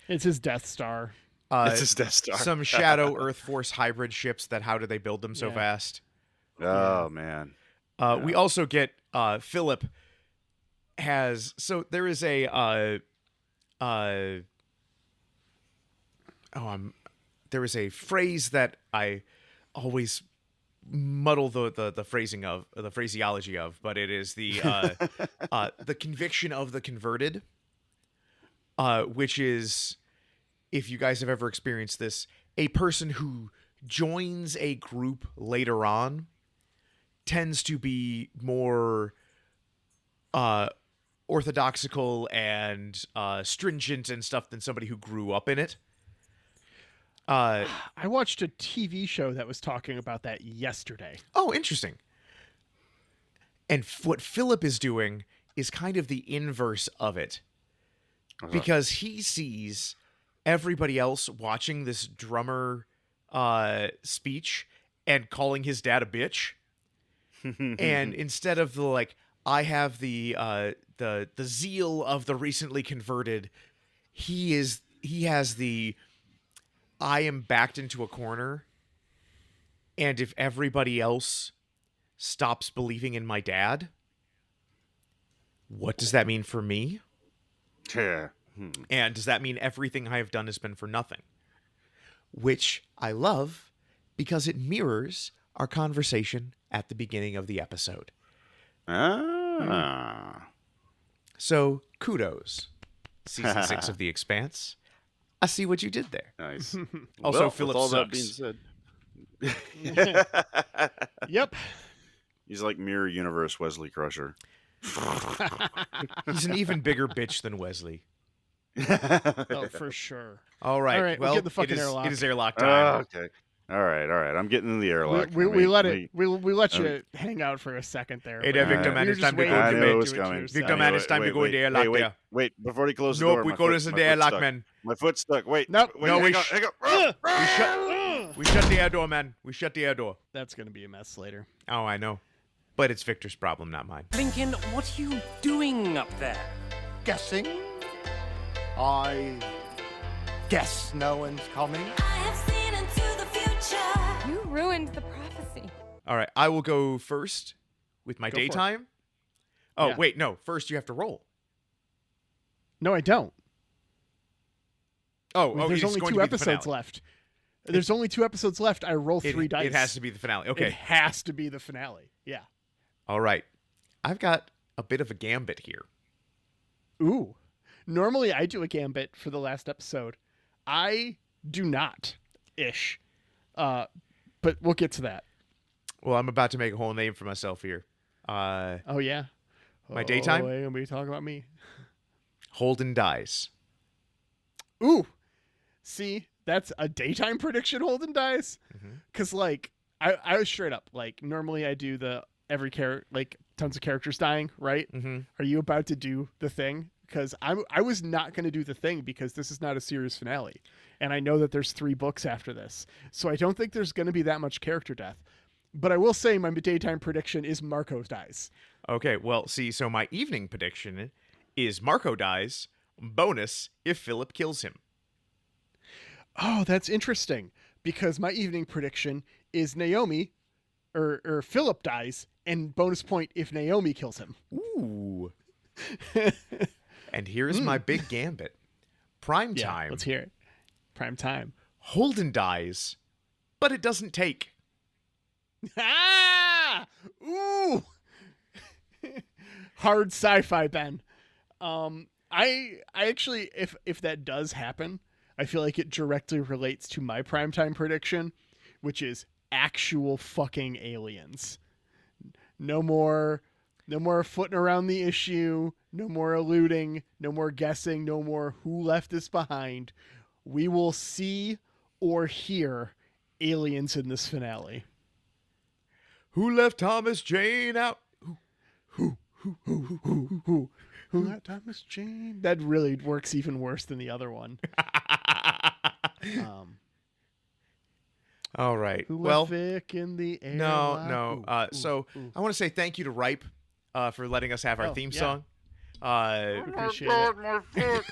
It's his Death Star. It's his Death Star. Some Shadow Earth Force hybrid ships that how do they build them so fast? Oh, man. We also get Philip has... So there is there is a phrase that I always muddle the phrasing of, the phraseology of, but it is the conviction of the converted, which is, if you guys have ever experienced this, a person who joins a group later on tends to be more orthodoxical and stringent and stuff than somebody who grew up in it. I watched a TV show that was talking about that yesterday. Oh, interesting. And what Philip is doing is kind of the inverse of it. Because he sees everybody else watching this drummer speech and calling his dad a bitch. And instead of the I have the zeal of the recently converted, he has the I am backed into a corner, and if everybody else stops believing in my dad, what does that mean for me? Yeah. And does that mean everything I have done has been for nothing? Which I love, because it mirrors our conversation at the beginning of the episode. So, kudos, Season 6 of The Expanse. I see what you did there. Nice. Also, well, Philip all sucks. that being said. Yep. He's like Mirror Universe Wesley Crusher. He's an even bigger bitch than Wesley. Oh, for sure. All right. Well, Well, get the fucking it airlock. is airlock time. Okay. All right. I'm getting in the airlock. We let you hang out for a second there. Hey but- there, Victor, man. You're It's just time to waiting go I to knew it bed. was coming. Victor, man, it's time to go in the airlock there. Wait, before he closes the Nope, door. we my go foot- to my the foot's airlock, stuck. man. My foot's stuck. Wait. Nope. Wait, No, hang on. We shut the air door, man. We shut the air door. That's going to be a mess later. Oh, I know. But it's Victor's problem, not mine. Lincoln, what are you doing up there? Guessing. I guess no one's coming. I have seen into the future. You ruined the prophecy. All right, I will go first with my Go for it. daytime. Oh, Yeah. wait, no. First, you have to roll. No, I don't. There's it's only going 2 to be the episodes finale. left. There's only 2 episodes left. I roll 3 dice. It has to be the finale. Okay. It has to be the finale. Yeah. All right. I've got a bit of a gambit here. Ooh. Normally I do a gambit for the last episode. I do not. Ish. But we'll get to that. Well, I'm about to make a whole name for myself here. Oh, yeah. My daytime? Oh, and we talk about me. Holden dies. Ooh. See, that's a daytime prediction. Holden dies. Because, like, I was straight up. Like, normally I do the every character, like, tons of characters dying, right? Mm-hmm. Are you about to do the thing? Because I was not going to do the thing because this is not a series finale. And I know that there's 3 books after this. So I don't think there's going to be that much character death. But I will say my daytime prediction is Marco dies. Okay, well, see, so my evening prediction is Marco dies, bonus if Philip kills him. Oh, that's interesting. Because my evening prediction is Naomi, or Philip dies, and bonus point if Naomi kills him. Ooh. And here's my big gambit. Prime Yeah, time. let's hear it. Prime time. Holden dies, but it doesn't take. Ah! Ooh! Hard sci-fi, Ben. I actually, if that does happen, I feel like it directly relates to my primetime prediction, which is actual fucking aliens. No more footing around the issue. No more eluding. No more guessing. No more who left this behind. We will see or hear aliens in this finale. Who left Thomas Jane out? Who let Thomas Jane? That really works even worse than the other one. All right. Who Well, left Vic in the air? no. So I want to say thank you to Ripe for letting us have our Oh, theme yeah. song. Appreciate it.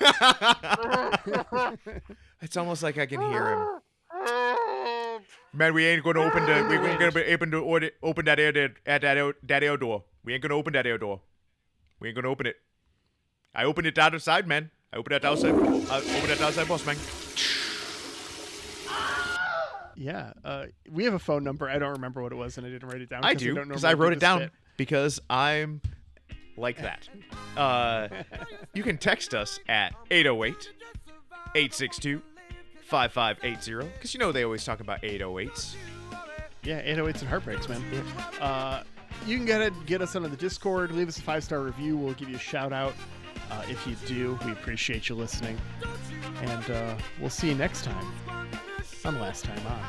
It's almost like I can hear him. Man, we ain't gonna open the. We're gonna be able to open that air door. We ain't gonna open that air door. We ain't gonna open it. I opened it outside, man. I opened that outside. Boss man. Yeah, we have a phone number. I don't remember what it was, and I didn't write it down. I 'cause do don't because normally I do wrote it this down bit. because I'm like that. You can text us at 808-862-5580 because you know they always talk about 808s. Yeah, 808s and heartbreaks, man. You can get us onto the Discord. Leave us a 5-star review. We'll give you a shout out. If you do, we appreciate you listening. And we'll see you next time on Last Time On.